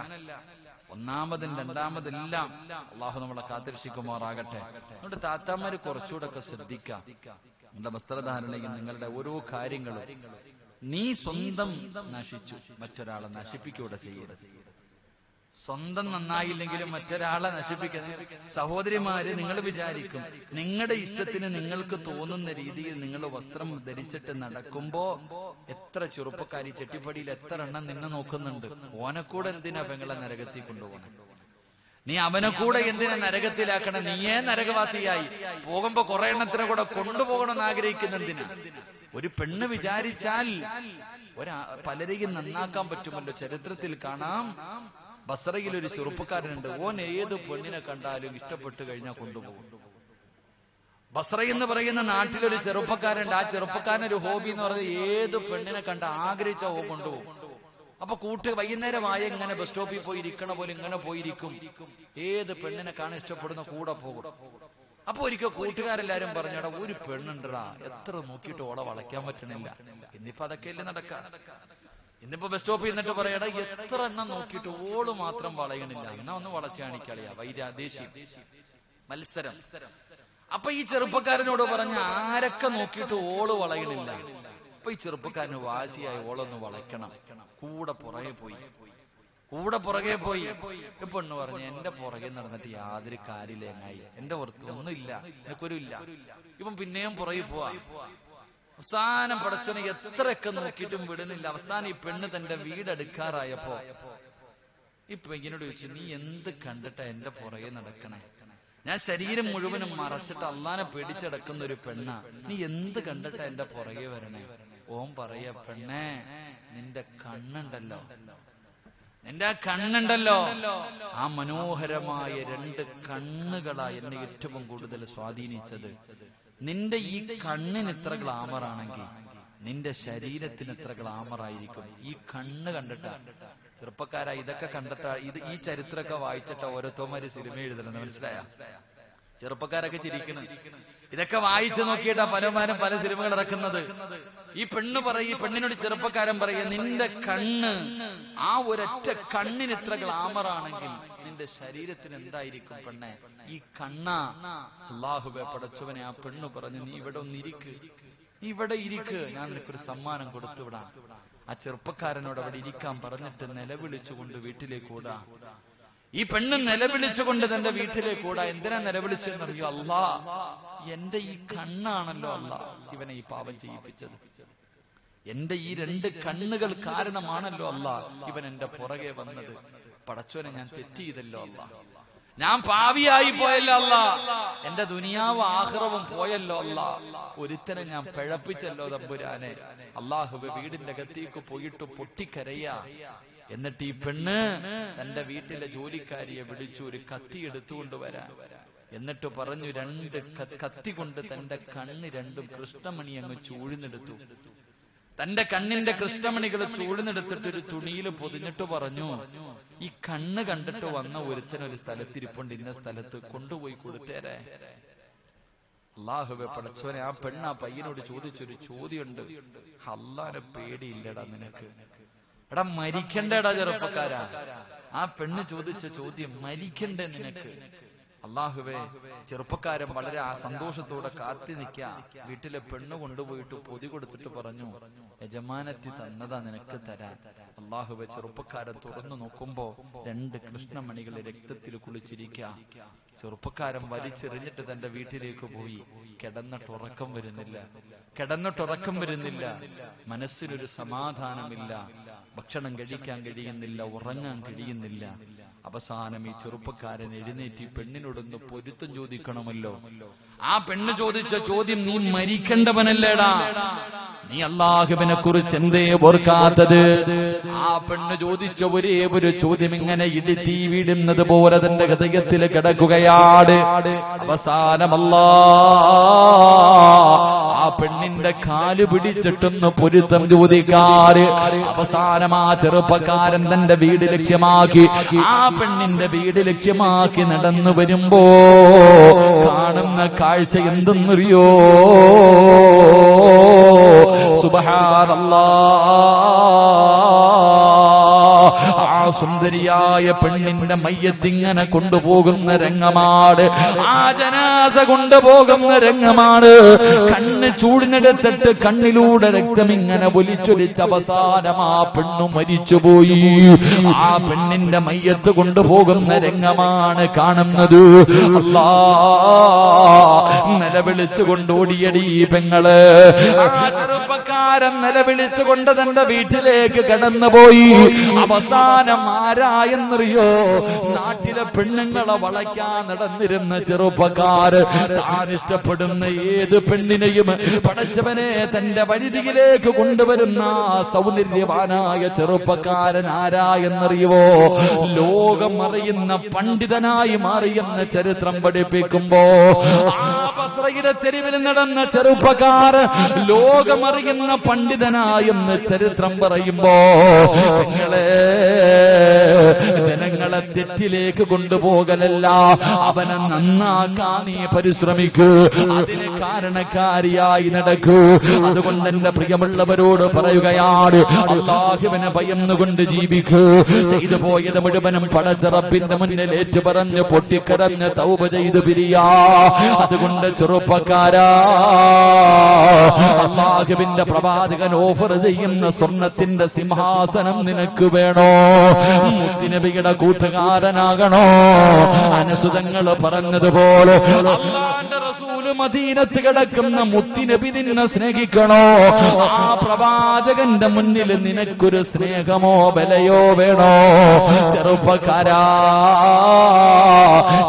ഒന്നാമതും രണ്ടാമതെല്ലാം അള്ളാഹു നമ്മളെ കാത്തിരക്ഷിക്കുമാറാകട്ടെ. അതുകൊണ്ട് താത്താമാര് കുറച്ചുകൂടെ ഒക്കെ ശ്രദ്ധിക്കാം. നിങ്ങളുടെ വസ്ത്രധാരണയും നിങ്ങളുടെ ഓരോ കാര്യങ്ങളും നീ സ്വന്തം നശിച്ചു, മറ്റൊരാളെ നശിപ്പിക്കൂടെ ചെയ്യരുത്. സ്വന്തം നന്നായില്ലെങ്കിലും മറ്റൊരാളെ നശിപ്പിക്കുന്നത്. സഹോദരിമാര്, നിങ്ങൾ വിചാരിക്കും നിങ്ങളുടെ ഇഷ്ടത്തിന് നിങ്ങൾക്ക് തോന്നുന്ന രീതിയിൽ നിങ്ങൾ വസ്ത്രം ധരിച്ചിട്ട് നടക്കുമ്പോ എത്ര ചെറുപ്പക്കാരി ചെട്ടിപ്പടിയിൽ എത്ര എണ്ണം നിന്നെ നോക്കുന്നുണ്ട്. ഓനെക്കൂടെ എന്തിനാ പെങ്ങളെ നരകത്തിൽ കൊണ്ടുപോകണം? നീ അവനെ കൂടെ എന്തിനാ നരകത്തിലാക്കണം? നീയേ നരകവാസിയായി പോകുമ്പോ കുറെ എണ്ണത്തിനെ കൂടെ കൊണ്ടുപോകണമെന്ന് ആഗ്രഹിക്കുന്നതിനാ? ഒരു പെണ്ണ് വിചാരിച്ചാൽ പലരെയും നന്നാക്കാൻ പറ്റുമല്ലോ. ചരിത്രത്തിൽ കാണാം, ബസ്രയിൽ ഒരു ചെറുപ്പക്കാരനുണ്ട്. ഓൻ ഏത് പെണ്ണിനെ കണ്ടാലും ഇഷ്ടപ്പെട്ട് കഴിഞ്ഞാൽ കൊണ്ടുപോകും. ബസ്ര എന്ന് പറയുന്ന നാട്ടിലൊരു ചെറുപ്പക്കാരുണ്ട്. ആ ചെറുപ്പക്കാരനൊരു ഹോബി എന്ന് പറയുന്നത് ഏത് പെണ്ണിനെ കണ്ട ആഗ്രഹിച്ച ഓ കൊണ്ടുപോകും. അപ്പൊ വൈകുന്നേരമായ ഇങ്ങനെ ബസ് സ്റ്റോപ്പിൽ പോയി ഇരിക്കണ പോലെ ഇങ്ങനെ പോയിരിക്കും. ഏത് പെണ്ണിനെ കാണാൻ ഇഷ്ടപ്പെടുന്ന കൂടെ പോകും. അപ്പൊ ഒരിക്കൽ കൂട്ടുകാരെല്ലാരും പറഞ്ഞടാ, ഒരു പെണ്ണുണ്ടടാ, എത്ര നോക്കിയിട്ട് ഓളെ വളയ്ക്കാൻ പറ്റണില്ല. ഇന്നിപ്പോ അതൊക്കെയല്ലേ നടക്കാം. ഇന്നിപ്പോ ബസ് സ്റ്റോപ്പിൽ നിന്നിട്ട് പറയടാ, എത്ര എണ്ണം നോക്കിയിട്ട് ഓള് മാത്രം വളയണില്ല, എന്നാ ഒന്ന് വളച്ചു കാണിക്കളിയാ. വൈരാദേശി മത്സരം. അപ്പൊ ഈ ചെറുപ്പക്കാരനോട് പറഞ്ഞ ആരൊക്കെ നോക്കിയിട്ട് ഓള് വളയണില്ല. അപ്പൊ ഈ ചെറുപ്പക്കാരന് വാശിയായി ഓളൊന്ന് വളയ്ക്കണം. കൂടെ പുറകെ പോയി. പെണ്ണ് പറഞ്ഞു, എന്റെ പുറകെ നടന്നിട്ട് യാതൊരു കാര്യമില്ലേങ്ങായി, എന്റെ പുറത്ത് ഒന്നുമില്ല, എനിക്കൊരു ഇല്ല. ഇപ്പം പിന്നെയും പുറകെ പോവാ. അവസാനം പടച്ചോനെ എത്രയൊക്കെ നോക്കിയിട്ടും വിടുന്നില്ല. അവസാനം ഈ പെണ്ണ് തന്റെ വീടെടുക്കാറായപ്പോ ഈ പെണ്ണിനോട് ചോദിച്ചു, നീ എന്ത് കണ്ടിട്ടാ എന്റെ പുറകെ നടക്കണേ? ഞാൻ ശരീരം മുഴുവനും മറച്ചിട്ട് അള്ളാനെ പേടിച്ചടക്കുന്ന ഒരു പെണ്ണ, നീ എന്ത് കണ്ടിട്ടാ എന്റെ പുറകെ വരണേ? ഓൻ പറയാ, പെണ്ണേ, നിന്റെ കണ്ണുണ്ടല്ലോ, ആ മനോഹരമായ 2 കണ്ണുകളായി എന്നെ ഏറ്റവും കൂടുതൽ സ്വാധീനിച്ചത്. നിന്റെ ഈ കണ്ണിന് ഇത്ര ഗ്ലാമർ ആണെങ്കിൽ നിന്റെ ശരീരത്തിന് എത്ര ഗ്ലാമർ ആയിരിക്കും. ഈ കണ്ണ് കണ്ടിട്ടാ. ചെറുപ്പക്കാരാ, ഇതൊക്കെ കണ്ടിട്ടാ, ഈ ചരിത്രമൊക്കെ വായിച്ചിട്ടാ ഓരോരുത്തന്മാര് സിനിമ എഴുതണം. മനസ്സിലായ? ചെറുപ്പക്കാരൊക്കെ ചിരിക്കണം. ഇതൊക്കെ വായിച്ചു നോക്കിയിട്ടാ പലമാരും പല സിനിമകൾ ഇറക്കുന്നത്. ഈ പെണ്ണിനോട് ചെറുപ്പക്കാരൻ പറയുക, നിന്റെ കണ്ണ്, ആ ഒരൊറ്റ കണ്ണിന് ഇത്ര ഗ്ലാമർ ആണെങ്കിൽ നിന്റെ ശരീരത്തിന് എന്തായിരിക്കും പെണ്ണെ? ഈ കണ്ണാ. അല്ലാഹുവേ പടച്ചവനെ, ആ പെണ്ണ് പറഞ്ഞു, നീ ഇവിടെ ഇരിക്ക്, ഞാൻ നിനക്കൊരു സമ്മാനം കൊടുത്തു വിടാം. ആ ചെറുപ്പക്കാരനോട് അവിടെ ഇരിക്കാൻ പറഞ്ഞിട്ട് നിലവിളിച്ചുകൊണ്ട് വീട്ടിലേക്ക് ഓടാ. ഈ പെണ്ണ് നിലവിളിച്ചുകൊണ്ട് തന്റെ വീട്ടിലേക്ക് ഓടാ. എന്തിനാ നിലവിളിച്ചെന്നറിയോ? അല്ലാ, എന്റെ ഈ കണ്ണാണല്ലോ അല്ലാ ഇവനെ ഈ പാപം ചെയ്യിപ്പിച്ചത്. എന്റെ ഈ 2 കണ്ണുകൾ കാരണമാണല്ലോ അല്ലാ ഇവൻ എന്റെ പുറകെ വന്നത്. പടച്ചോനെ, ഞാൻ തെറ്റ് ചെയ്തല്ലോ അല്ലാ, ഞാൻ പാവിയായി പോയല്ലോ അല്ലാ, എന്റെ ദുനിയാവ് ആഖിറവും പോയല്ലോ അല്ലാ, ഒരുത്തനെ ഞാൻ പിഴപ്പിച്ചല്ലോ തമ്പുരാനെ. അല്ലാഹുവേ, വീടിന്റെ അകത്തേക്ക് പോയിട്ട് പൊട്ടിക്കരയാ. എന്നിട്ട് ഈ പെണ്ണ് തന്റെ വീട്ടിലെ ജോലിക്കാരിയെ വിളിച്ചു ഒരു കത്തി എടുത്തുകൊണ്ട് വരാൻ. എന്നിട്ട് പറഞ്ഞു, 2 കത്തി കൊണ്ട് തന്റെ കണ്ണ് 2 കൃഷ്ണമണി അങ്ങ് ചൂഴ്ന്നെടുത്തു. തന്റെ കണ്ണിന്റെ കൃഷ്ണമണികൾ ചൂഴ്ന്നെടുത്തിട്ട് ഒരു തുണിയിൽ പൊതിഞ്ഞിട്ട് പറഞ്ഞു, ഈ കണ്ണ് കണ്ടിട്ട് വന്ന ഒരുത്തനൊരു സ്ഥലത്തിരിപ്പുണ്ട്, ഇന്ന സ്ഥലത്ത് കൊണ്ടുപോയി കൊടുത്തേരെ. അല്ലാഹുവേ പടച്ചോനെ, ആ പെണ്ണ് ആ പയ്യനോട് ചോദിച്ചൊരു ചോദ്യമുണ്ട്. അല്ലാഹുവിനെ പേടിയില്ലടാ നിനക്ക്? എടാ, മരിക്കണ്ടേടാ ചെറുപ്പക്കാരാ. ആ പെണ്ണ് ചോദിച്ച ചോദ്യം, മരിക്കണ്ടേ നിനക്ക്? അല്ലാഹുവേ, ചെറുപ്പക്കാരൻ വളരെ ആ സന്തോഷത്തോടെ കാത്തി നിൽക്കാ. വീട്ടിലെ പെണ്ണ് കൊണ്ടുപോയിട്ട് പൊതി കൊടുത്തിട്ട് പറഞ്ഞു, യജമാനത്തി തന്നതാ നിനക്ക് തരാൻ. അല്ലാഹുവേ, ചെറുപ്പക്കാരൻ തുറന്നു നോക്കുമ്പോ 2 കൃഷ്ണമണികൾ രക്തത്തിൽ കുളിച്ചിരിക്ക. ചെറുപ്പക്കാരൻ വലിച്ചെറിഞ്ഞിട്ട് തന്റെ വീട്ടിലേക്ക് പോയി. കിടന്നിട്ടുറക്കം വരുന്നില്ല. മനസ്സിനൊരു സമാധാനമില്ല. ഭക്ഷണം കഴിക്കാൻ കഴിയുന്നില്ല, ഉറങ്ങാൻ കഴിയുന്നില്ല. അവസാനം ഈ ചെറുപ്പക്കാരൻ എഴുന്നേറ്റ് പെണ്ണിനോടൊന്ന് പൊരുത്തം ചോദിക്കണമല്ലോ. ആ പെണ്ണ് ചോദിച്ച ചോദ്യം, നീ മരിക്കേണ്ടവനല്ലേടാ, നീ അല്ലാഹുവിനെ കുറിച്ച് എന്തേ ഓർക്കാത്തത്? ആ പെണ്ണ് ചോദിച്ച ഒരേ ഒരു ചോദ്യം ഇങ്ങനെ ഇടിത്തീ വീടുന്നത് പോലെ തന്റെ ഹൃദയത്തിൽ കിടക്കുകയാണ്. അവസാനമല്ലാ ആ പെണ്ണിന്റെ കാല് പിടിച്ചിട്ടൊന്ന് പൊരുത്തം ചോദിക്കാറ്. അവസാനം ആ ചെറുപ്പക്കാരൻ തന്റെ വീട് ലക്ഷ്യമാക്കി, ആ പെണ്ണിന്റെ വീട് ലക്ഷ്യമാക്കി നടന്നു വരുമ്പോ കാണുന്ന കാഴ്ച എന്തെന്നറിയോ? സുബ്ഹാനല്ലാഹ്, ആ സുന്ദരിയായ പെണ്ണിന്റെ മയ്യത്തിങ്ങനെ കൊണ്ടുപോകുന്ന രംഗമാണ്, ആ ജനാസ കൊണ്ടുപോകുന്ന രംഗമാണ്. കണ്ണ് ചൂടിനെടുത്തിട്ട് കണ്ണിലൂടെ രക്തം ഇങ്ങനെ ഒലിച്ചൊലിച്ച് അവസാനം ആ പെണ്ണു മരിച്ചുപോയി. ആ പെണ്ണിന്റെ മയ്യത്ത് കൊണ്ടുപോകുന്ന രംഗമാണ് കാണുന്നത്. അല്ലാ, നിലവിളിച്ചുകൊണ്ട് ഓടിയടി പെങ്ങള്. ആ ചെറുപ്പക്കാരൻ നിലവിളിച്ചുകൊണ്ട് തന്റെ വീട്ടിലേക്ക് കടന്നുപോയി. അവസാനം ആരായെന്നറിയോ? നാട്ടിലെ പെണ്ണുങ്ങളെ വളയ്ക്കാൻ നടന്നിരുന്ന ചെറുപ്പക്കാര്. താൻ ഇഷ്ടപ്പെടുന്ന ഏത് പെണ്ണിനെയും പടച്ചവനെ തന്റെ വഴിതിയിലേക്ക് കൊണ്ടുവരുന്ന സൗന്ദര്യവാനായ ചെറുപ്പക്കാരൻ ആരായെന്നറിയുവോ? ലോകം അറിയുന്ന പണ്ഡിതനായി മാറിയെന്ന ചരിത്രം പഠിപ്പിക്കുമ്പോ ആ ബസ്ര ബസ്രയുടെ തെരുവിൽ നടന്ന ചെറുപ്പക്കാർ ലോകമറിയുന്ന പണ്ഡിതനായെന്ന് ചരിത്രം പറയുമ്പോ നിങ്ങളെ ജനങ്ങളെ തെറ്റിലേക്ക് കൊണ്ടുപോകലല്ല, അവനെ നന്നാക്കാൻ നീ പരിശ്രമിക്കൂ, അതിന് കാരണക്കാരിയായി നടക്കൂ. അതുകൊണ്ട് എന്റെ പ്രിയമുള്ളവരോട് പറയുകയാണ്, അല്ലാഹുവിനെ ഭയന്നുകൊണ്ട് ജീവിക്കൂ. ചെയ്തു പോയത് മുഴുവനും പടച്ച റബ്ബിന്റെ മുന്നിൽ ഏറ്റുപറഞ്ഞ് പൊട്ടിക്കരഞ്ഞ് തൗബ ചെയ്തു പിരിയാ. അതുകൊണ്ട് ചെറുപ്പക്കാരാ, അല്ലാഹുവിന്റെ പ്രവാചകൻ ഓഫർ ചെയ്യുന്ന സ്വർണത്തിന്റെ സിംഹാസനം നിനക്ക് വേണോ? മുത്തുനബിയുടെ കൂട്ടുകാരനാകണോ? അനസുതങ്ങൾ പറഞ്ഞതുപോലെ അല്ലാഹുവിന്റെ റസൂല് മദീനത്ത് കിടക്കുന്ന മുത്തുനബി നിന്നെ സ്നേഹിക്കണോ? ആ പ്രവാചകന്റെ മുന്നിൽ നിനക്കൊരു സ്നേഹമോ വിലയോ വേണോ? ചെറുപ്പക്കാരാ,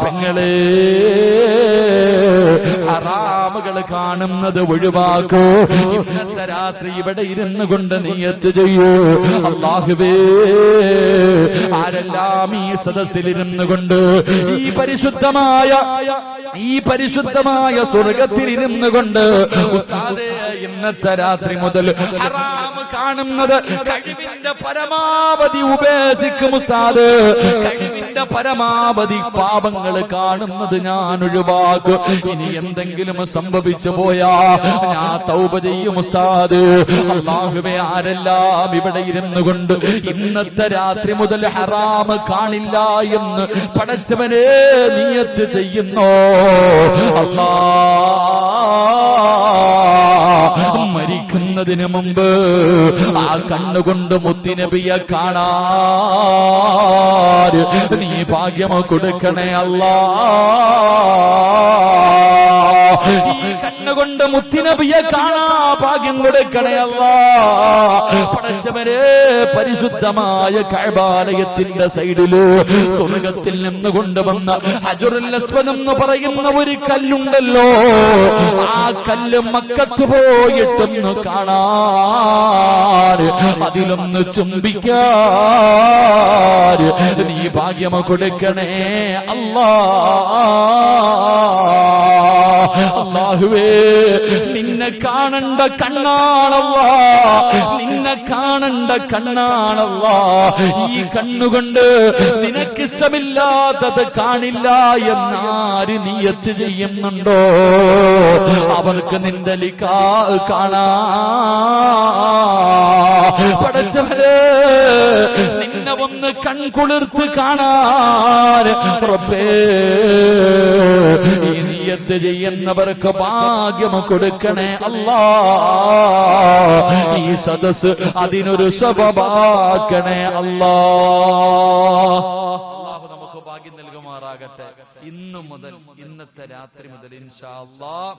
പെങ്ങളെ, ഹറാമുകൾ കാണുന്നത് ഒഴിവാക്കൂ. ഇന്നത്തെ രാത്രി ഇവിടെ ഇരുന്നു കൊണ്ട് നിയ്യത്ത് ചെയ്യൂ, അല്ലാഹുവേ, ആരെല്ലാം ഈ സദസ്സിലിരുന്നു കൊണ്ട് ഈ പരിശുദ്ധമായ സ്വർഗത്തിലിരുന്നു കൊണ്ട് ഉസ്താദേ, ഇന്നത്തെ രാത്രി മുതൽ ഹറാം കാണുന്നത് കഴിവിന്റെ പരമാവധി ഉപേക്ഷിക്കും ഉസ്താദ്. കഴിവിന്റെ പരമാവധി പാപങ്ങൾ കാണുന്നത് ഞാൻ ഒഴിവാക്കും. ഇനി എന്തെങ്കിലും സംഭവിച്ചു പോയാ ഞാൻ തൗബ ചെയ്യും ഉസ്താദ്. അല്ലാഹുവേ, ആരെല്ലാം ഇവിടെ ഇരുന്നു കൊണ്ട് ഇന്നത്തെ രാത്രി മുതൽ ഹറാം കാണില്ല എന്ന് പടച്ചവനെ നിയത്ത് ചെയ്യുന്നോ, അല്ലാ, മരിക്കുന്നതിന് മുമ്പ് ആ കണ്ണുകൊണ്ട് മുത്തുനബിയെ കാണാൻ നീ ഭാഗ്യം കൊടുക്കണേ അല്ലാ. ഈ കണ്ണുകൊണ്ട് മുത്തുനബിയെ കാണാ ഭാഗ്യം കൊടുക്കണേ അല്ലാ. പടച്ചവരെ, പരിശുദ്ധമായ കഅബാലയത്തിന്റെ സൈഡില് സ്വർഗത്തിൽ നിന്ന് കൊണ്ടുവന്ന ഹജറുൽ അസ്വദ് എന്ന് പറയുന്ന ഒരു കല്ലുണ്ടല്ലോ, ആ കല്ല് മക്കത്ത് പോയിട്ടൊന്ന് കാണാൻ, അതിലൊന്ന് ചുംബിക്കാൻ നീ ഭാഗ്യം കൊടുക്കണേ അല്ലാ. അല്ലാഹുവേ, നിന്നെ കാണണ്ട കണ്ണാണല്ലാ, നിന്നെ കാണണ്ട കണ്ണാണല്ലാ. ഈ കണ്ണുകൊണ്ട് നിനക്കിഷ്ടമില്ലാത്തത് കാണില്ല എന്നാര് നിയത്ത് ചെയ്യുന്നുണ്ടോ, അവർക്ക് നിന്റെ ലിഖാ കാണാ. പടച്ചവരെ, നിന്നെ ഒന്ന് കൺകുളിർത്ത് കാണാൻ റബ്ബേ, ഈ നിയത്ത് ചെയ്യുന്നവർക്ക് ഭാഗ്യം കൊടുക്കണേ അല്ലാ. ഈ സദസ് അതിനൊരു സബബാക്കണേ അല്ലാ. അല്ലാഹു നമുക്ക് ഭാഗ്യം നൽകുമാറാകട്ടെ. ഇന്നു മുതൽ, ഇന്നത്തെ രാത്രി മുതൽ ഇൻഷാ അല്ലാഹ്,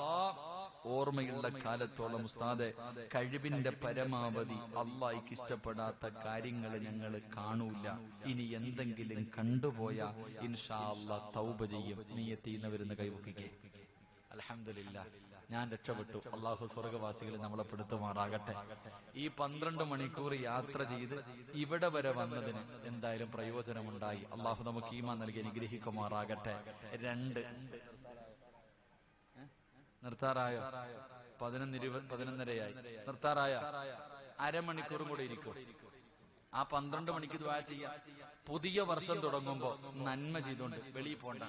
ഓർമ്മയുള്ള കാലത്തോളം ഉസ്താദെ, കഴിവിന്റെ പരമാവധി അല്ലാഹ്ക്ക് ഇഷ്ടപ്പെടാത്ത കാര്യങ്ങൾ ഞങ്ങൾ കാണൂല. ഇനി എന്തെങ്കിലും കണ്ടുപോയാ ഇൻഷാ അല്ലാഹ് തൗബ ചെയ്യും. നിയ്യത്ത് ചെയ്യുന്നവരെന്ന് കൈവക്കിക്കേ. അൽഹംദുലില്ലാഹ്, ഞാൻ രക്ഷപ്പെട്ടു. അല്ലാഹു സ്വർഗവാസികളെ നമ്മളെ പെടുത്തുമാറാകട്ടെ. ഈ 12 മണിക്കൂർ യാത്ര ചെയ്ത് ഇവിടെ വരെ വന്നതിന് എന്തായാലും പ്രയോജനമുണ്ടായി. അല്ലാഹു നമുക്ക് ഈമാൻ നൽകി അനുഗ്രഹിക്കുമാറാകട്ടെ. 2 നിർത്താറായോ? 11:20 നിർത്താറായ? അരമണിക്കൂറും കൂടെ ഇരിക്കും. ആ 12 മണിക്ക് ദുആ ചെയ്യാം. പുതിയ വർഷം തുടങ്ങുമ്പോ നന്മ ചെയ്തുകൊണ്ട് വെളിയിൽ പോണ്ട.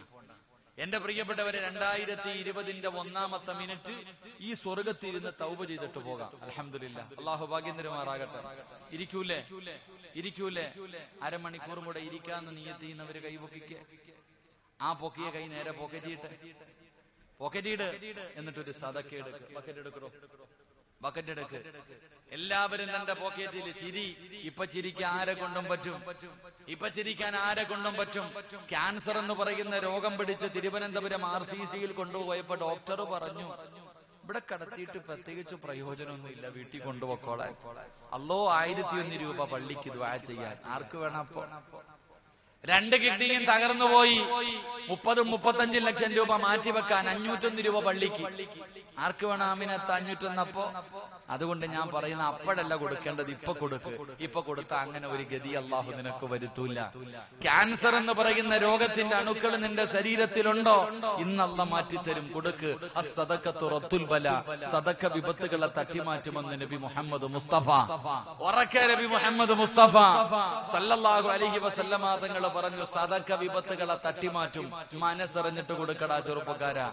എന്റെ പ്രിയപ്പെട്ടവരെ, 2020 ഒന്നാമത്തെ മിനിറ്റ് ഈ സ്വർഗത്തിരുന്ന് തൗബ ചെയ്തിട്ട് പോകാം. അൽഹംദുലില്ലാഹ്, അല്ലാഹു ഭാഗ്യം തരുമാറാകട്ടെ. ഇരിക്കൂലേ? അരമണിക്കൂറും കൂടെ ഇരിക്കാന്ന് നിയ്യത്ത് ചെയ്യുന്നവര് കൈ പൊക്കിക്ക്. ആ പൊക്കിയ കൈ നേരെ പോക്കറ്റിട്ട് എന്നിട്ടൊരു സദക്ക എടുക്ക്. ബക്കറ്റ് എടുക്ക്. എല്ലാവരും തന്റെ പോക്കറ്റിൽ ചിരി. ഇപ്പൊ ചിരിക്കാൻ ആരെ കൊണ്ടും പറ്റും. ക്യാൻസർ എന്ന് പറയുന്ന രോഗം പിടിച്ച് തിരുവനന്തപുരം RCCയിൽ കൊണ്ടുപോയപ്പോ ഡോക്ടർ പറഞ്ഞു, ഇവിടെ കടത്തിയിട്ട് പ്രത്യേകിച്ച് പ്രയോജനമൊന്നുമില്ല, വീട്ടിൽ കൊണ്ടുപോക്കോളെ. അല്ലോ 1001 രൂപ പള്ളിക്ക് ദുആ ചെയ്യാൻ. ആർക്ക് വേണം? അപ്പോ 2 കിഡ്നിയും തകർന്നുപോയി. 30-35 ലക്ഷം രൂപ മാറ്റിവെക്കാൻ 501 രൂപ പള്ളിക്ക്. ആർക്ക് വേണം ആമിനത്ത് 501? അപ്പോ അതുകൊണ്ട് ഞാൻ പറയുന്ന അപ്പോഴല്ല കൊടുക്കേണ്ടത്, ഇപ്പൊ കൊടുക്ക്. ഇപ്പൊ കൊടുത്ത അങ്ങനെ ഒരു ഗതി അള്ളാഹു നിനക്ക് വരുത്തൂല. ക്യാൻസർ എന്ന് പറയുന്ന രോഗത്തിന്റെ അണുക്കൾ നിന്റെ ശരീരത്തിലുണ്ടോ? ഇന്നല്ല മാറ്റിത്തരും, കൊടുക്ക്. അസ്സദഖത്തു റദ്ദുൽ ബലാ, സദഖ വിപത്തുകളെ തട്ടിമാറ്റുമെന്ന് നബി മുഹമ്മദ് മുസ്തഫ. ഉറക്കെ നബി മുഹമ്മദ് മുസ്തഫ സല്ലല്ലാഹു അലൈഹി വസല്ലമ തങ്ങൾ പറഞ്ഞു, സദഖ വിപത്തുകളെ തട്ടിമാറ്റും. മനസ്സറിഞ്ഞിട്ട് കൊടുക്കടാ ചെറുപ്പക്കാരാ,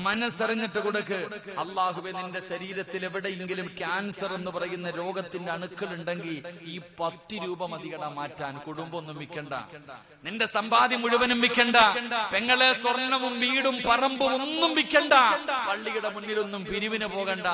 മനസ്സറിഞ്ഞിട്ട് കൊടുക്ക്. അള്ളാഹുവേ, നിന്റെ ശരീരത്തിൽ എവിടെയെങ്കിലും ക്യാൻസർ എന്ന് പറയുന്ന രോഗത്തിന്റെ അണുക്കൾ ഉണ്ടെങ്കിൽ ഈ 10 രൂപ മതികട മാറ്റാൻ. കുടുംബമൊന്നും വിൽക്കണ്ട, നിന്റെ സമ്പാദ്യം മുഴുവനും വിൽക്കണ്ട, പെങ്ങളെ സ്വർണവും വീടും പറമ്പും ഒന്നും വിൽക്കണ്ട, പള്ളിയുടെ മുന്നിലൊന്നും പിരിവിന് പോകണ്ട.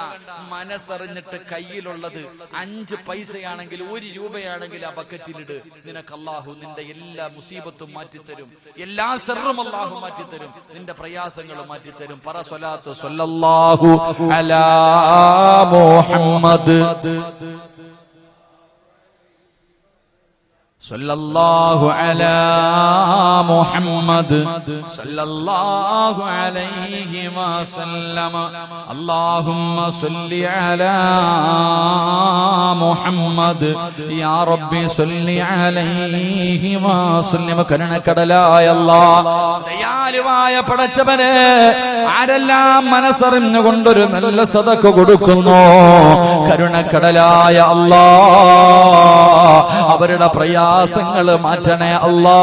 മനസ്സറിഞ്ഞിട്ട് കയ്യിലുള്ളത് 5 പൈസയാണെങ്കിൽ 1 രൂപയാണെങ്കിൽ ആ ബക്കറ്റിലിട്. നിനക്ക് അള്ളാഹു നിന്റെ എല്ലാ മുസീബത്തും മാറ്റിത്തരും, എല്ലാ ശർറും അള്ളാഹു മാറ്റിത്തരും, നിന്റെ പ്രയാസങ്ങളും മാറ്റിത്തരും. പറ സ്വലാത്ത് സ്വല്ലല്ലാഹു അലാ മുഹമ്മദ് സല്ലല്ലാഹു അലാ മുഹമ്മദ് സല്ലല്ലാഹു അലൈഹി വസല്ലമ. അല്ലാഹുമ്മ സല്ലി അലാ മുഹമ്മദ് യാ റബ്ബി സല്ലി അലൈഹി വസല്ലമ. കരുണക്കടലായ അല്ലാഹ്, ദയാലുവായ പടച്ചവനെ, ആരെല്ലാം മനസ്സറിഞ്ഞുകൊണ്ടൊരു നല്ല സദഖ കൊടുക്കുന്നു, കരുണക്കടലായ അല്ലാഹ് അവരുടെ പ്രയാസങ്ങൾ മാറ്റണേ അല്ലാ.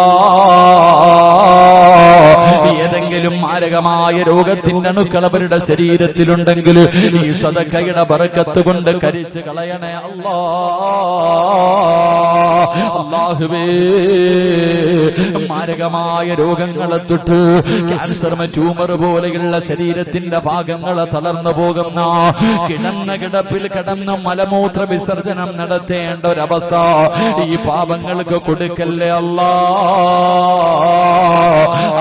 ഏതെങ്കിലും മാരകമായ രോഗത്തിന്റെ അണുക്കൾ അവരുടെ ശരീരത്തിലുണ്ടെങ്കിൽ ഈ സദഖയുടെ ബറക്കത്ത് കൊണ്ട് കരിച്ചു കളയണേ അല്ലാ. അല്ലാഹുവേ, മാരകമായ രോഗങ്ങളെ തൊട്ട് ക്യാൻസർ, ട്യൂമർ പോലെയുള്ള ശരീരത്തിന്റെ ഭാഗങ്ങളെ തളർന്നു പോകുന്ന, കിടന്ന കിടപ്പിൽ കിടന്ന് മലമൂത്ര വിസർജനം നടത്തേണ്ട ഒരവസ്ഥ ഈ പാപങ്ങൾക്ക് കൊടുക്കല്ലേ അല്ലാ.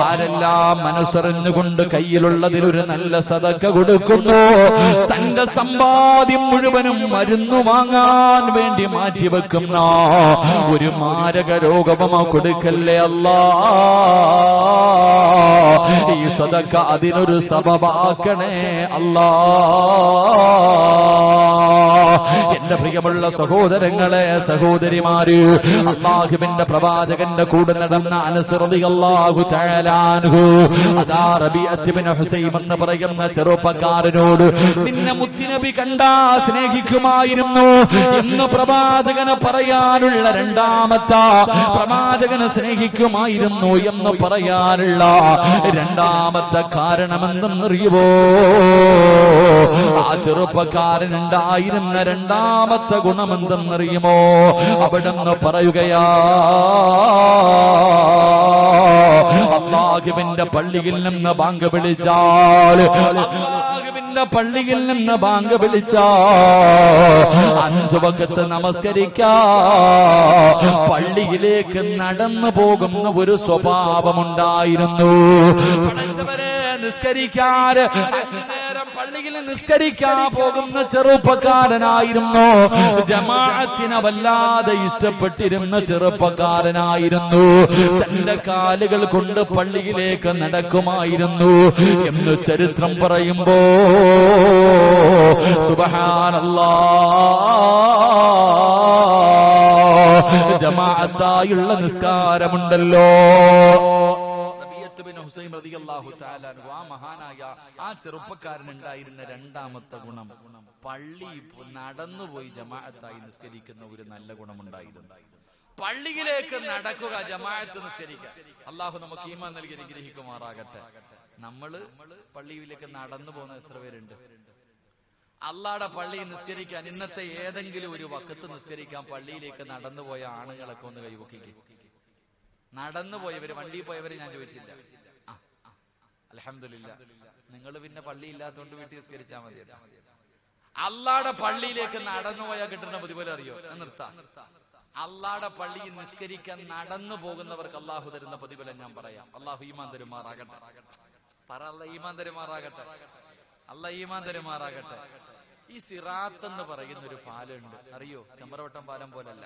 ആരെല്ലാം മനസ്സറിഞ്ഞുകൊണ്ട് കയ്യിലുള്ളതിലൊരു നല്ല സദഖ കൊടുക്കുന്നു, തന്റെ സമ്പാദ്യം മുഴുവനും മരുന്നു വാങ്ങാൻ വേണ്ടി മാറ്റിവെക്കുന്ന ഒരു മാരക രോഗമോ കൊടുക്കല്ലേ അല്ലാ. ഈ സദഖ അതിനൊരു സബബാക്കണേ അല്ലാ. എന്റെ പ്രിയമുള്ള സഹോദരങ്ങളെ, സഹോദരിമാര്, അല്ലാഹുവിന്റെ പ്രവാചകന്റെ കൂടെ നടന്ന അനസ് റളിയല്ലാഹു തആല അൻഹു, അതാ റബീഅത്ത് ഇബ്നു ഹുസൈം എന്ന് പറയുന്ന ചെറുപ്പക്കാരനോട് നിന്നെ മുത്തുനബി കണ്ടാ സ്നേഹിക്കുമായിരുന്നു എന്ന് പ്രവാചകന് പറയാനുള്ള രണ്ടാമത്തെ, പ്രവാചകനെ സ്നേഹിക്കുമായിരുന്നു എന്ന് പറയാനുള്ള രണ്ടാമത്തെ കാരണമെന്തെന്നറിയുവോ? ആ ചെറുപ്പക്കാരനുണ്ടായിരുന്ന രണ്ടാമത്തെ ഗുണമെന്തെന്നറിയുമോ? അവിടെന്ന് പറയുകയാ, അല്ലാഹുവിന്റെ പള്ളിയിൽ നിന്ന് ബാങ്ക് വിളിച്ചാൽ, അല്ലാഹുവിന്റെ പള്ളിയിൽ നിന്ന് ബാങ്ക് വിളിച്ചാൽ 5 വഖത്ത് നമസ്കരിക്കാ പള്ളിയിലേക്ക് നടന്നു പോകുന്ന ഒരു സ്വഭാവമുണ്ടായിരുന്നു. നിസ്കരിക്കാൻ പള്ളിയിൽ നിസ്കരിക്കാൻ പോകുന്ന ചെറുപ്പക്കാരനായിരുന്നു. ജമാഅത്തിനെ വല്ലാതെ ഇഷ്ടപ്പെട്ടിരുന്ന ചെറുപ്പക്കാരനായിരുന്നു. തന്റെ കാലുകൾ കൊണ്ട് പള്ളിയിലേക്ക് നടക്കുമായിരുന്നു എന്ന് ചരിത്രം പറയുമ്പോ സുബ്ഹാനല്ലാഹ്, ജമാഅത്തായുള്ള നിസ്കാരമുണ്ടല്ലോ. മഹാനായ ആ ചെറുപ്പക്കാരനുണ്ടായിരുന്ന രണ്ടാമത്തെ ഗുണം, പള്ളി നടന്നുപോയി ജമാഅത്തായി നിസ്കരിക്കുന്ന ഒരു നല്ല ഗുണമുണ്ടായിരുന്നു. പള്ളിയിലേക്ക് നടക്കുക, ജമാഅത്ത് നിസ്കരിക്കുക. അള്ളാഹു നമുക്ക് ഈമാൻ നൽകി അനുഗ്രഹിക്കുമാറാകട്ടെ. നമ്മള് പള്ളിയിലേക്ക് നടന്നു പോകുന്ന എത്ര പേരുണ്ട്? അള്ളാടെ പള്ളി നിസ്കരിക്കാൻ, ഇന്നത്തെ ഏതെങ്കിലും ഒരു വഖത്ത് നിസ്കരിക്കാൻ പള്ളിയിലേക്ക് നടന്നുപോയ ആണുങ്ങളൊക്കെ ഒന്ന് കൈവക്കിക്കും. നടന്നുപോയവര്, വണ്ടിയിൽ പോയവര് ഞാൻ ചോദിച്ചില്ല. അൽഹംദുലില്ലാ, നിങ്ങൾ പിന്നെ പള്ളി ഇല്ലാത്തോണ്ട് വീട്ടിൽ നിസ്കരിച്ചാൽ മതി. അള്ളാടെ പള്ളിയിലേക്ക് നടന്നുപോയാൽ കിട്ടുന്ന പ്രതിഫലം അറിയോ? നിർത്താം. അള്ളാടെ പള്ളിയിൽ നിസ്കരിക്കാൻ നടന്നു പോകുന്നവർക്ക് അള്ളാഹു തരുന്ന പ്രതിഫലം ഞാൻ പറയാം. അള്ളാഹു ഈമാൻ തരുമാറാകട്ടെ. പറ, അല്ലാഹ് ഈമാൻ തരുമാറാകട്ടെ. അല്ലാഹ് ഈമാൻ തരുമാറാകട്ടെ. ഈ സിറാത്ത് എന്ന് പറയുന്ന ഒരു പാലുണ്ട്, അറിയോ? ചമ്രവട്ടം പാലം പോലല്ല.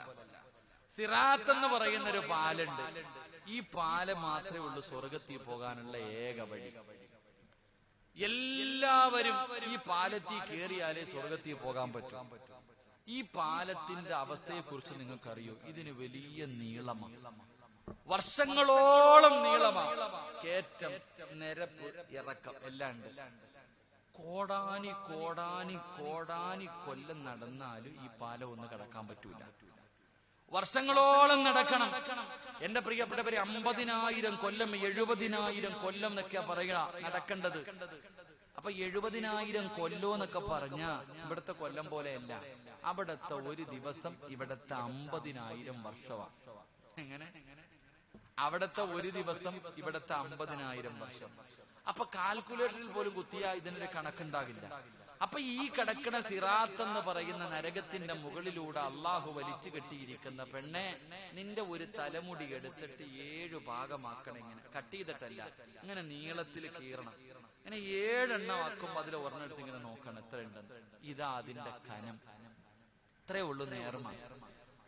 സിറാത്ത് എന്ന് പറയുന്ന ഒരു പാലുണ്ട്. ഈ പാല് മാത്രമേ ഉള്ളൂ സ്വർഗത്തിൽ പോകാനുള്ള ഏക വഴി. എല്ലാവരും ഈ പാലത്തിൽ കയറിയാലേ സ്വർഗത്തിൽ പോകാൻ പറ്റും. ഈ പാലത്തിന്റെ അവസ്ഥയെ കുറിച്ച് നിങ്ങൾക്കറിയോ? ഇതിന് വലിയ നീളമാണ്, വർഷങ്ങളോളം നീളമാണ്. കയറ്റം, നിരപ്പ്, ഇറക്കം എല്ലാം ഉണ്ട്. കോടാനി കോടാനി കോടാനി കൊല്ലം നടന്നാലും ഈ പാലം ഒന്ന് കടക്കാൻ പറ്റൂല. വർഷങ്ങളോളം നടക്കണം. എന്റെ പ്രിയപ്പെട്ടവരെ, 50,000 കൊല്ലം, 70,000 കൊല്ലം എന്നൊക്കെയാ പറയുക നടക്കേണ്ടത്. അപ്പൊ 70,000 കൊല്ലം എന്നൊക്കെ പറഞ്ഞ ഇവിടുത്തെ കൊല്ലം പോലെയല്ല. അവിടത്തെ ഒരു ദിവസം ഇവിടത്തെ 50,000 വർഷമാണ്. എങ്ങനെ? അവിടത്തെ ഒരു ദിവസം ഇവിടത്തെ 50,000 വർഷം. അപ്പൊ കാൽക്കുലേറ്ററിൽ പോലും കുത്തിയാ ഇതിനൊരു കണക്കുണ്ടാകില്ല. അപ്പൊ ഈ കിടക്കുന്ന സിറാത്ത് എന്ന് പറയുന്ന നരകത്തിന്റെ മുകളിലൂടെ അള്ളാഹു വലിച്ചു കെട്ടിയിരിക്കുന്ന പെണ്ണെ, നിന്റെ ഒരു തലമുടി എടുത്തിട്ട് 7 ഭാഗമാക്കണം. ഇങ്ങനെ കട്ട് ചെയ്തിട്ടല്ല, ഇങ്ങനെ നീളത്തിൽ കീറണം. ഇങ്ങനെ 7 എണ്ണം ആക്കുമ്പോ അതിൽ ഒരെണ്ണെടുത്ത് ഇങ്ങനെ നോക്കണം എത്ര ഉണ്ടെന്ന്. ഇതാ അതിന്റെ കനം. ഇത്രേ ഉള്ളൂ നേർമ.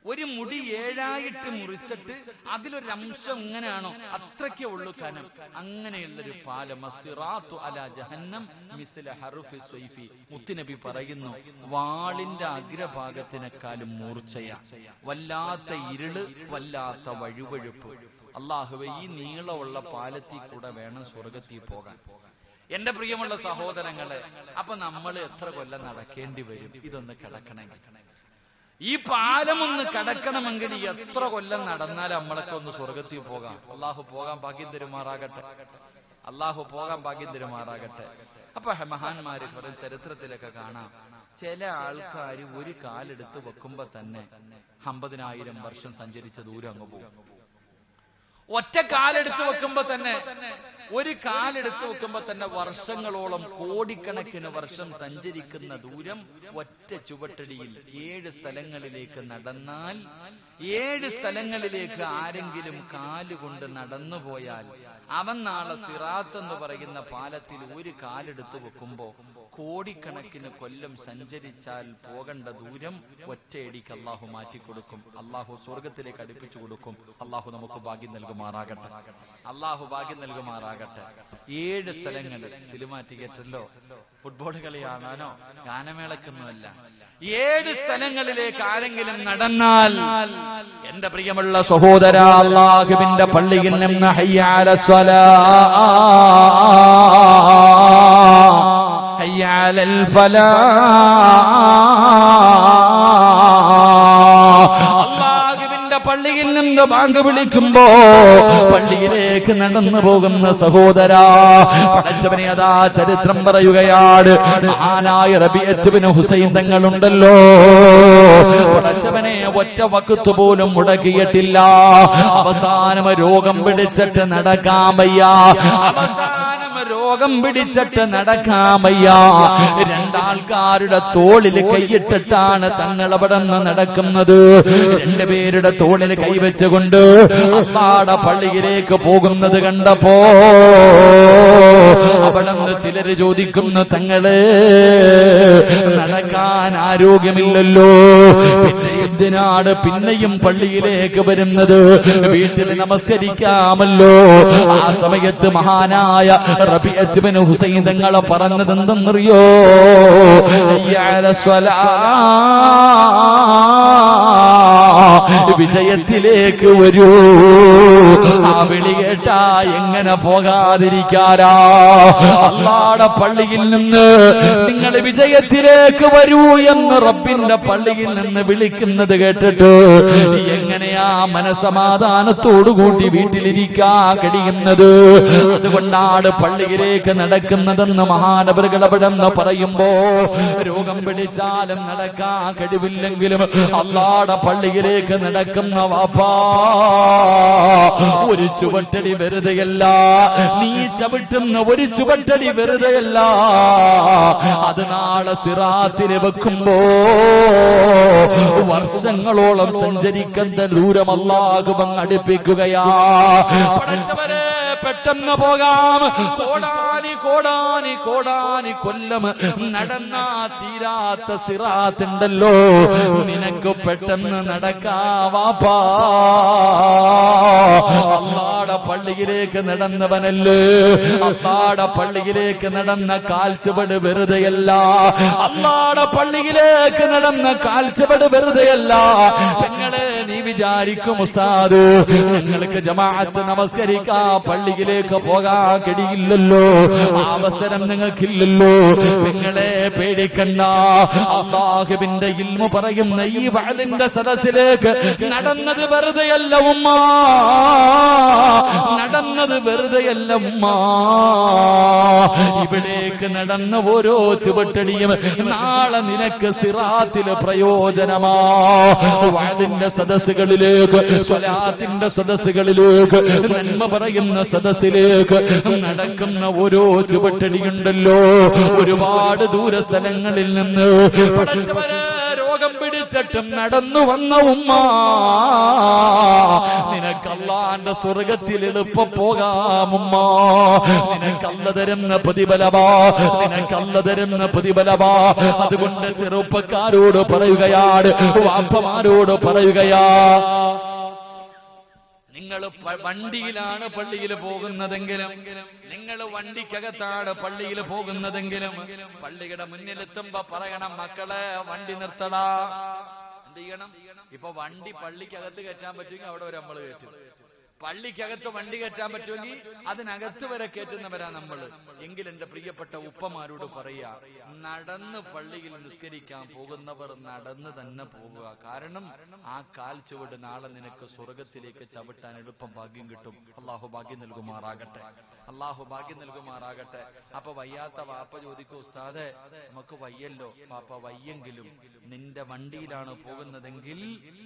ഒരു മുടി 7ആയിട്ട് മുറിച്ചിട്ട് അതിലൊരംശം ഇങ്ങനെയാണോ അത്രയ്ക്കേ ഉള്ളൂ കനം. അങ്ങനെയുള്ളൊരു പാലം. സിറാത്തു അലാ ജഹന്നം മിസ്ല ഹർഫി സ്വൈഫി. മുത്തുനബി പറയുന്നു, വാളിന്റെ അഗ്രഭാഗത്തിനേക്കാളും മൂർച്ചയാ. വല്ലാത്ത ഇരുള്, വല്ലാത്ത വഴുവഴുപ്പ്. അല്ലാഹുവേ, ഈ നീളമുള്ള പാലത്തിൽ കൂടെ വേണം സ്വർഗത്തിൽ പോകാൻ. എന്റെ പ്രിയമുള്ള സഹോദരങ്ങളെ, അപ്പൊ നമ്മൾ എത്ര കൊല്ലം നടക്കേണ്ടി വരും ഇതൊന്ന് കിടക്കണമെങ്കിൽ? ഈ പാലമൊന്ന് കടക്കണമെങ്കിൽ എത്ര കൊല്ലം നടന്നാൽ നമ്മളൊക്കെ ഒന്ന് സ്വർഗത്തിൽ പോകാം? അള്ളാഹു പോകാൻ ഭാഗ്യം തരുമാറാകട്ടെ. അള്ളാഹു പോകാൻ ഭാഗ്യം തരുമാറാകട്ടെ. അപ്പൊ മഹാന്മാര് പറയും, ചരിത്രത്തിലൊക്കെ കാണാം, ചില ആൾക്കാർ ഒരു കാലെടുത്ത് വെക്കുമ്പോ തന്നെ 50,000 വർഷം സഞ്ചരിച്ച ദൂരം അങ്ങ് പോകും. ഒറ്റ കാലെടുത്ത് വെക്കുമ്പോ തന്നെ, ഒരു കാലെടുത്ത് വെക്കുമ്പോ തന്നെ വർഷങ്ങളോളം, കോടിക്കണക്കിന് വർഷം സഞ്ചരിക്കുന്ന ദൂരം ഒറ്റ ചുവട്ടടിയിൽ 7 സ്ഥലങ്ങളിലേക്ക് നടന്നാൽ, 7 സ്ഥലങ്ങളിലേക്ക് ആരെങ്കിലും കാലുകൊണ്ട് നടന്നുപോയാൽ അവൻ നാളെ സിറാത്ത് എന്ന് പറയുന്ന പാലത്തിൽ ഒരു കാലെടുത്ത് വെക്കുമ്പോ കോടിക്കണക്കിന് കൊല്ലം സഞ്ചരിച്ചാൽ പോകേണ്ട ദൂരം ഒറ്റയടിക്ക് അള്ളാഹു മാറ്റിക്കൊടുക്കും. അള്ളാഹു സ്വർഗത്തിലേക്ക് അടുപ്പിച്ചു കൊടുക്കും. അള്ളാഹു നമുക്ക് ഭാഗ്യം നൽകുമാറാകട്ടെ. അള്ളാഹു ഭാഗ്യം നൽകുമാറാകട്ടെ. 7 സ്ഥലങ്ങളിൽ, സിനിമാ തിയേറ്ററിലോ ഫുട്ബോൾ കളി കാണാനോ ഗാനമേളയ്ക്കൊന്നുമല്ല, 7 സ്ഥലങ്ങളിലേക്ക് ആരെങ്കിലും നടന്നാൽ, എന്റെ പ്രിയമുള്ള സഹോദര, അല്ലാഹുവിന്റെ പള്ളിയിൽ നിന്ന് ഹയ്യ അലസ് സ്വലാഹ്, ഹയ്യ അലൽ ഫലാഹ്, പള്ളിയിൽ നിന്ന് ബാങ്ക് വിളിക്കുമ്പോ പള്ളിയിലേക്ക് നടന്നു പോകുന്ന സഹോദരാ, പടച്ചവനെ, അതാ ചരിത്രം പറയുകയാണ്. മഹാനായ റബീഅത്ത് ബിൻ ഹുസൈൻ തങ്ങളുണ്ടല്ലോ, പടച്ചവനെ ഒറ്റ വഖത്ത് പോലും മുടക്കിയിട്ടില്ല. അവസാനം രോഗം പിടിച്ചിട്ട് നടക്കാൻ വയ്യ. രോഗം പിടിച്ചിട്ട് നടക്കാൻ വയ്യ. 2 ആൾക്കാരുടെ തോളിൽ കൈയിട്ടിട്ടാണ് തങ്ങൾ അവിടെ നിന്ന് നടക്കുന്നത്. 2 പേരുടെ തോളിൽ കൈവച്ചുകൊണ്ട് അള്ളാഹുവിന്റെ പള്ളിയിലേക്ക് പോകുന്നത് കണ്ടപ്പോ അവിടെ നിന്ന് ചിലര് ചോദിക്കുന്നു, തങ്ങള് നടക്കാൻ ആരോഗ്യമില്ലല്ലോ, പിന്നെ എന്തിനാണ് പിന്നെയും പള്ളിയിലേക്ക് വരുന്നത്? വീട്ടിൽ നമസ്കരിക്കാമല്ലോ. ആ സമയത്ത് മഹാനായ റബീഅത്ത് ബിൻ ഹുസൈൻ തങ്ങളെ പറഞ്ഞത് എന്തെന്നറിയോ? വിജയത്തിലേക്ക് വരൂ. ആ വിളി കേട്ടാ എങ്ങനെ പോകാതിരിക്കാരാ? അല്ലാഹുവിന്റെ പള്ളിയിൽ നിന്ന് നിങ്ങൾ വിജയത്തിലേക്ക് വരൂ എന്ന് റബ്ബിന്റെ പള്ളിയിൽ നിന്ന് വിളിക്കുന്നത് കേട്ടിട്ട് എങ്ങനെയാ മനസമാധാനത്തോടുകൂടി വീട്ടിലിരിക്കാൻ കഴിയുന്നത്? അതുകൊണ്ടാണ് പള്ളിയിലേക്ക് നടക്കുന്നതെന്ന് മഹാനവറുകൾ അവിടെന്ന് പറയുമ്പോ, രോഗം പിടിച്ചാലും നടക്കാൻ കഴിവില്ലെങ്കിലും അല്ലാഹുവിന്റെ പള്ളിയിലേക്ക് നടക്കുന്ന വാപ്പാ, ഒരു ചുവട്ടടി വെറുതെയല്ല, നീ ചവിട്ടുന്ന ഒരു ചുവട്ടടി വെറുതെയല്ല. അത് നാളെ സിറാത്തിൽ വെക്കുമ്പോ വർഷങ്ങളോളം സഞ്ചരിക്കുന്ന ദൂരം അല്ലാഹു അടുപ്പിക്കുകയാ. പെട്ടെന്ന് പോകാം. കോടാനി കോടാനി കോടാനി കൊല്ലം നടന്ന തീരാത്ത സിറാത്തുണ്ടല്ലോ, നിനക്ക് പെട്ടെന്ന് നടക്കാവാപ്പാ. അല്ലാഹുവിന്റെ പള്ളിയിലേക്ക് നടന്നവനല്ലേ, അല്ലാഹുവിന്റെ പള്ളിയിലേക്ക് നടന്ന കാൽച്ചുവട് വെറുതെയല്ല. അല്ലാഹുവിന്റെ പള്ളിയിലേക്ക് നടന്ന കാൽച്ചുവട് വെറുതെയല്ല. പെങ്ങളെ, നീ വിചാരിക്കും ഉസ്താദ് ഞങ്ങൾക്ക് ജമാഅത്ത് നമസ്കരിക്കാൻ പള്ളിയിലേക്ക് പോകാൻ കഴിയില്ലല്ലോ, അവസരം നിങ്ങൾക്കില്ലല്ലോ. പെങ്ങളെ, പേടിക്കണ്ട. അല്ലാഹുവിന്റെ ഇൽമു പറയുന്ന ഈ വഅദിന്റെ സദസ്സിലേക്ക് നടന്നത് വെറുതെയല്ല ഉമ്മ, നടന്നത് വെറുതെയല്ല ഉമ്മ. ഇവിടേക്ക് നടന്ന ഓരോ ചുവട്ടടിയും നാളെ നിനക്ക് സിറാത്തില് പ്രയോജനമാ. വഅദിന്റെ സദസ്സുകളിലേക്ക്, സ്വലാത്തിന്റെ സദസ്സുകളിലേക്ക്, നന്മ പറയുന്ന സദസ്സിലേക്ക് നടക്കുന്ന ഓരോ ചുവട്ടടിയുണ്ടല്ലോ, ഒരുപാട് ദൂര സ്ഥലങ്ങളിൽ നിന്ന് പടച്ചവനെ രോഗം പിടിച്ചിട്ടും നടന്നു വന്ന ഉമ്മ, നിനക്ക് അല്ലാഹുവിന്റെ സ്വർഗത്തിൽ എളുപ്പം പോകാം ഉമ്മ. നിനക്ക് അല്ലാഹു തരുന്ന പ്രതിഫലമാ, നിനക്ക് അല്ലാഹു തരുന്ന പ്രതിഫലമാ. അതുകൊണ്ട് ചെറുപ്പക്കാരോട് പറയുകയാണ്, വാപ്പമാരോട് പറയുകയാ, നിങ്ങൾ വണ്ടിയിലാണ് പള്ളിയിൽ പോകുന്നതെങ്കിലും, നിങ്ങൾ വണ്ടിക്കകത്താണ് പള്ളിയിൽ പോകുന്നതെങ്കിലും, പള്ളിയുടെ മുന്നിലെത്തുമ്പോ പറയണം, മക്കളെ വണ്ടി നിർത്തടാ. എന്ത് ചെയ്യണം? ഇപ്പൊ വണ്ടി പള്ളിക്കകത്ത് കയറ്റാൻ പറ്റുമെങ്കിൽ അവിടെ വരെ നമ്മൾ കയറ്റും. പള്ളിക്കകത്ത് വണ്ടി കയറ്റാൻ പറ്റുമെങ്കിൽ അതിനകത്ത് വരെ കയറ്റുന്നവരാ നമ്മൾ. എങ്കിൽ എന്റെ പ്രിയപ്പെട്ട ഉപ്പമാരോട് പറയാ, നടന്ന് പള്ളിയിൽ നിസ്കരിക്കാൻ പോകുന്നവർ നടന്ന് തന്നെ പോകുക. കാരണം ആ കാൽ ചുവട് നാളെ നിനക്ക് സ്വർഗത്തിലേക്ക് ചവിട്ടാൻ എളുപ്പം ഭാഗ്യം കിട്ടും. അള്ളാഹു ഭാഗ്യം നൽകുമാറാകട്ടെ, അള്ളാഹു ഭാഗ്യം നൽകുമാറാകട്ടെ. അപ്പൊ വയ്യാത്ത വാപ്പ ചോദിക്കും, ഉസ്താദെ നമുക്ക് വയ്യല്ലോ. വാപ്പ വയ്യെങ്കിലും നിന്റെ വണ്ടിയിലാണ് പോകുന്നതെങ്കിൽ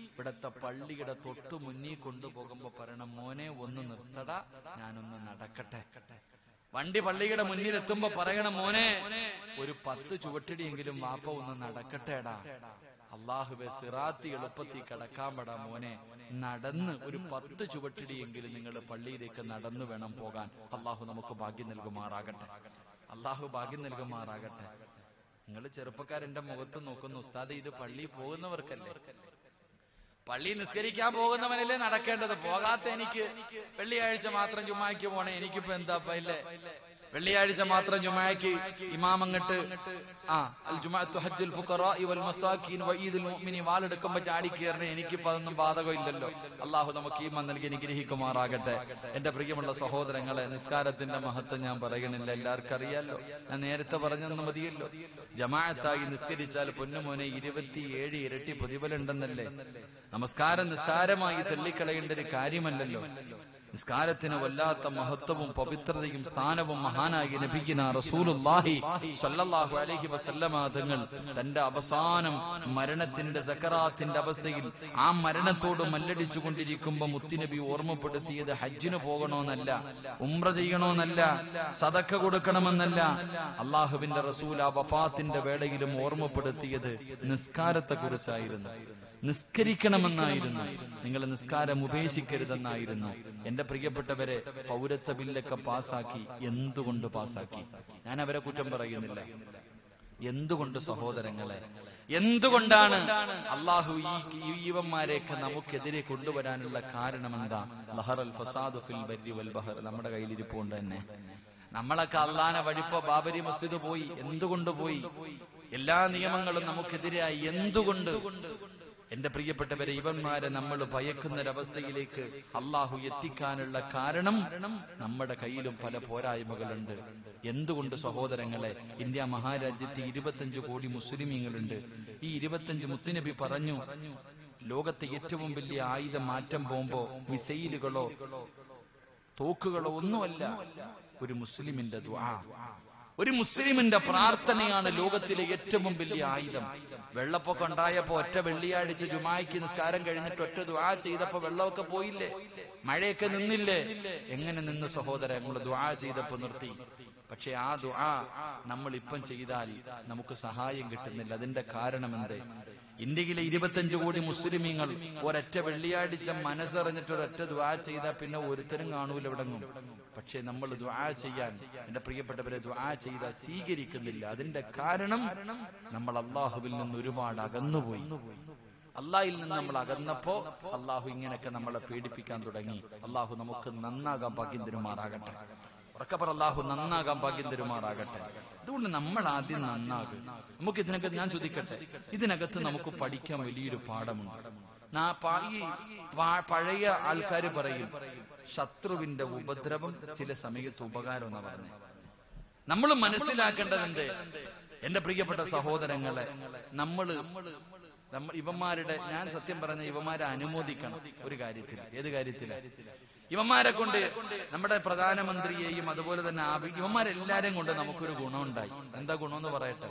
ഇവിടത്തെ പള്ളിയുടെ തൊട്ടു മുന്നിൽ കൊണ്ടുപോകുമ്പോ പറയണം, മോനെ ഒന്ന് നിർത്തടാ, ഞാനൊന്ന് നടക്കട്ടെ. വണ്ടി പള്ളിയുടെ മുന്നിലെത്തുമ്പോ പറയണം, മോനെ ഒരു 10 ചുവട്ടിടിയെങ്കിലും വാപ്പ ഒന്ന് നടക്കട്ടേടാ. അല്ലാഹുവേ, സിറാത്തി എളുപ്പത്തിൽ കടക്കാൻ പെടാ മോനെ, നടന്ന് ഒരു 10 ചുവട്ടിടിയെങ്കിലും നിങ്ങൾ പള്ളിയിലേക്ക് നടന്നു വേണം പോകാൻ. അള്ളാഹു നമുക്ക് ഭാഗ്യം നൽകുമാറാകട്ടെ, അള്ളാഹു ഭാഗ്യം നൽകുമാറാകട്ടെ. നിങ്ങൾ ചെറുപ്പക്കാരെന്റെ മുഖത്ത് നോക്കുന്നു, ഉസ്താദ് ഇത് പള്ളി പോകുന്നവർക്കല്ലേ, പള്ളി നിസ്കരിക്കാൻ പോകുന്നവനല്ലേ നടക്കേണ്ടത്. പോകാത്ത എനിക്ക് വെള്ളിയാഴ്ച മാത്രം ജുമായ്ക്ക് പോണേ, എനിക്കിപ്പോ എന്താ ഇല്ലേ? വെള്ളിയാഴ്ച മാത്രം ജുമായ്ക്ക് ഇമാമങ്ങട്ട് വാലെടുക്കുമ്പോ ചാടിക്കേറിനെ, എനിക്കിപ്പോ അതൊന്നും ബാധകം ഇല്ലല്ലോ. അള്ളാഹു നമുക്ക് ഈമാൻ നൽകി അനുഗ്രഹിക്കുമാറാകട്ടെ. എന്റെ പ്രിയമുള്ള സഹോദരങ്ങളെ, നിസ്കാരത്തിന്റെ മഹത്വം ഞാൻ പറയണില്ല, എല്ലാവർക്കും അറിയാലോ. ഞാൻ നേരത്തെ പറഞ്ഞെന്ന് മതിയല്ലോ. ജമാഅത്തായി നിസ്കരിച്ചാൽ പൊന്നുമോനെ 27 ഇരട്ടി പ്രതിഫലമുണ്ടെന്നല്ലേ. നമസ്കാരം നിസ്സാരമായി തള്ളിക്കളയേണ്ട ഒരു കാര്യമല്ലല്ലോ. നിസ്കാരത്തിന് വല്ലാത്ത മഹത്വവും പവിത്രതയും സ്ഥാനവും മഹാനായി നബിയിന റസൂലുള്ളാഹി സ്വല്ലല്ലാഹു അലൈഹി വസല്ലമ തങ്ങൾ തന്റെ അവസാനം മരണത്തിന്റെ സക്കറാത്തിന്റെ അവസ്ഥയിൽ ആ മരണത്തോട് മല്ലടിച്ചു കൊണ്ടിരിക്കുമ്പോ മുത്തുനബി ഓർമ്മപ്പെടുത്തിയത് ഹജ്ജിന് പോകണമെന്നല്ല, ഉംറ ചെയ്യണമെന്നല്ല, സദക്ക കൊടുക്കണമെന്നല്ല. അള്ളാഹുവിന്റെ റസൂൽ ആ വഫാത്തിന്റെ വേളയിലും ഓർമ്മപ്പെടുത്തിയത് നിസ്കാരത്തെ കുറിച്ചായിരുന്നു. നിസ്കരിക്കണമെന്നായിരുന്നു. നിങ്ങൾ നിസ്കാരം ഉപേക്ഷിക്കരുതെന്നായിരുന്നു. എന്റെ പ്രിയപ്പെട്ടവരെ, പൗരത്വ ബില്ലൊക്കെ പാസാക്കി. എന്തുകൊണ്ട് പാസാക്കി? ഞാൻ അവരെ കുറ്റം പറയുന്നില്ല. എന്തുകൊണ്ട് സഹോദരങ്ങളെ, എന്തുകൊണ്ടാണ് അള്ളാഹു ഈ യുവന്മാരെയൊക്കെ നമുക്കെതിരെ കൊണ്ടുവരാനുള്ള കാരണം എന്താ? ലഹറൽ ഫസാദു ഫിൽ ബർരി വൽ ബഹർ നമ്മുടെ കയ്യിലിരിപ്പുണ്ട് തന്നെ. നമ്മളൊക്കെ അള്ളാനെ വഴിപ്പോ ബാബരി മസ്ജിദ് പോയി. എന്തുകൊണ്ട് പോയി? എല്ലാ നിയമങ്ങളും നമുക്കെതിരായി. എന്തുകൊണ്ട്? എന്റെ പ്രിയപ്പെട്ടവരെ, ഇവന്മാരെ നമ്മൾ ഭയക്കുന്നൊരവസ്ഥയിലേക്ക് അള്ളാഹു എത്തിക്കാനുള്ള കാരണം നമ്മുടെ കയ്യിലും പല പോരായ്മകളുണ്ട്. എന്തുകൊണ്ട് സഹോദരങ്ങളെ? ഇന്ത്യ മഹാരാജ്യത്ത് 25 കോടി മുസ്ലിമീങ്ങളുണ്ട്. ഈ 25 മുത്തുനബി പറഞ്ഞു, ലോകത്തെ ഏറ്റവും വലിയ ആയുധം മാറ്റം ബോംബോ മിസൈലുകളോ തോക്കുകളോ ഒന്നുമല്ല, ഒരു മുസ്ലിമിന്റെ ദുആ, ഒരു മുസ്ലിമിന്റെ പ്രാർത്ഥനയാണ് ലോകത്തിലെ ഏറ്റവും വലിയ ആയുധം. വെള്ളപ്പൊക്കം ഉണ്ടായപ്പോ ഒറ്റ വെള്ളിയാഴ്ച ജുമായ്ക്ക് നിസ്കാരം കഴിഞ്ഞിട്ട് ഒറ്റ ദുആ ചെയ്തപ്പോ വെള്ളമൊക്കെ പോയില്ലേ? മഴയൊക്കെ നിന്നില്ലേ? എങ്ങനെ നിന്ന് സഹോദരൻ? നമ്മൾ ദുആ ചെയ്തപ്പോ നിർത്തി. പക്ഷെ ആ ദുആ നമ്മൾ ഇപ്പം ചെയ്താൽ നമുക്ക് സഹായം കിട്ടുന്നില്ല. അതിന്റെ കാരണം എന്ത്? ഇന്ത്യയിലെ 25 കോടി മുസ്ലിമീങ്ങൾ ഒരൊറ്റ വെള്ളിയാഴ്ച മനസ്സറിഞ്ഞിട്ട് ഒരൊറ്റ ദുആ ചെയ്താൽ പിന്നെ ഒരുത്തരും കാണൂല എവിടെങ്ങും. പക്ഷെ നമ്മൾ ദുആ ചെയ്യാൻ, എന്റെ പ്രിയപ്പെട്ടവരെ, ദുആ ചെയ്താൽ സ്വീകരിക്കുന്നില്ല. അതിന്റെ കാരണം നമ്മൾ അള്ളാഹുവിൽ നിന്ന് ഒരുപാട് അകന്നുപോയി. അള്ളാഹിൽ നിന്ന് നമ്മൾ അകന്നപ്പോ അള്ളാഹു ഇങ്ങനെയൊക്കെ നമ്മളെ പീഡിപ്പിക്കാൻ തുടങ്ങി. അള്ളാഹു നമുക്ക് നന്നാകാൻ ഭാഗ്യം തരുമാറാകട്ടെ. ഉറക്കപ്പറ, അള്ളാഹു നന്നാകാൻ ഭാഗ്യം തരുമാറാകട്ടെ. അതുകൊണ്ട് നമ്മൾ ആദ്യം നന്നാകും. നമുക്ക് ഇതിനകത്ത്, ഞാൻ ചോദിക്കട്ടെ, ഇതിനകത്ത് നമുക്ക് പഠിക്കാൻ വലിയൊരു പാഠമുണ്ട്. ഈ പഴയ ആൾക്കാർ പറയും ശത്രുവിന്റെ ഉപദ്രവം ചില സമയത്ത് ഉപകാരം എന്നാ പറഞ്ഞത്. നമ്മൾ മനസ്സിലാക്കേണ്ടതുണ്ട് എന്റെ പ്രിയപ്പെട്ട സഹോദരങ്ങളെ, ഇവന്മാരുടെ, ഞാൻ സത്യം പറഞ്ഞ ഇവന്മാരെ അനുമോദിക്കണം ഒരു കാര്യത്തിൽ. ഏത് കാര്യത്തില്? ഇവന്മാരെ കൊണ്ട്, നമ്മുടെ പ്രധാനമന്ത്രിയെയും അതുപോലെ തന്നെ ഇവന്മാരെല്ലാരെയും കൊണ്ട് നമുക്കൊരു ഗുണമുണ്ടായി. എന്താ ഗുണമെന്ന് പറയട്ടെ?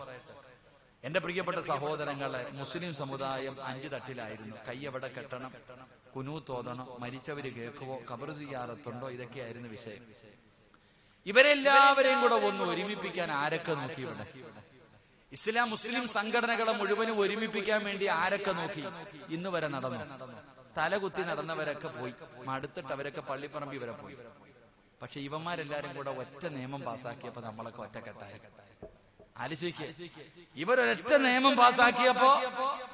എന്റെ പ്രിയപ്പെട്ട സഹോദരങ്ങളെ, മുസ്ലിം സമുദായം 5 തട്ടിലായിരുന്നു. കൈ എവിടെ കെട്ടണം, കുനൂത്ത് ഓതണം, മരിച്ചവര് കേൾക്കുവോ, ഖബർ സിയാറത്തുണ്ടോ, ഇതൊക്കെയായിരുന്നു വിഷയം. ഇവരെല്ലാവരെയും കൂടെ ഒന്ന് ഒരുമിപ്പിക്കാൻ ആരൊക്കെ നോക്കി? ഇവിടെ ഇസ്ലാം മുസ്ലിം സംഘടനകളെ മുഴുവനും ഒരുമിപ്പിക്കാൻ വേണ്ടി ആരൊക്കെ നോക്കി? ഇന്ന് വരെ നടന്നു. തലകുത്തി നടന്നവരൊക്കെ പോയി, മടുത്തിട്ട് അവരൊക്കെ പള്ളിപ്പറമ്പി വരെ പോയി. പക്ഷെ ഇവന്മാരെല്ലാരും കൂടെ ഒറ്റ നിയമം പാസ്സാക്കിയപ്പോ നമ്മളൊക്കെ ഒറ്റക്കെട്ടായി. ആലോചിക്കുക, ഇവരൊരൊറ്റ നിയമം പാസ്സാക്കിയപ്പോ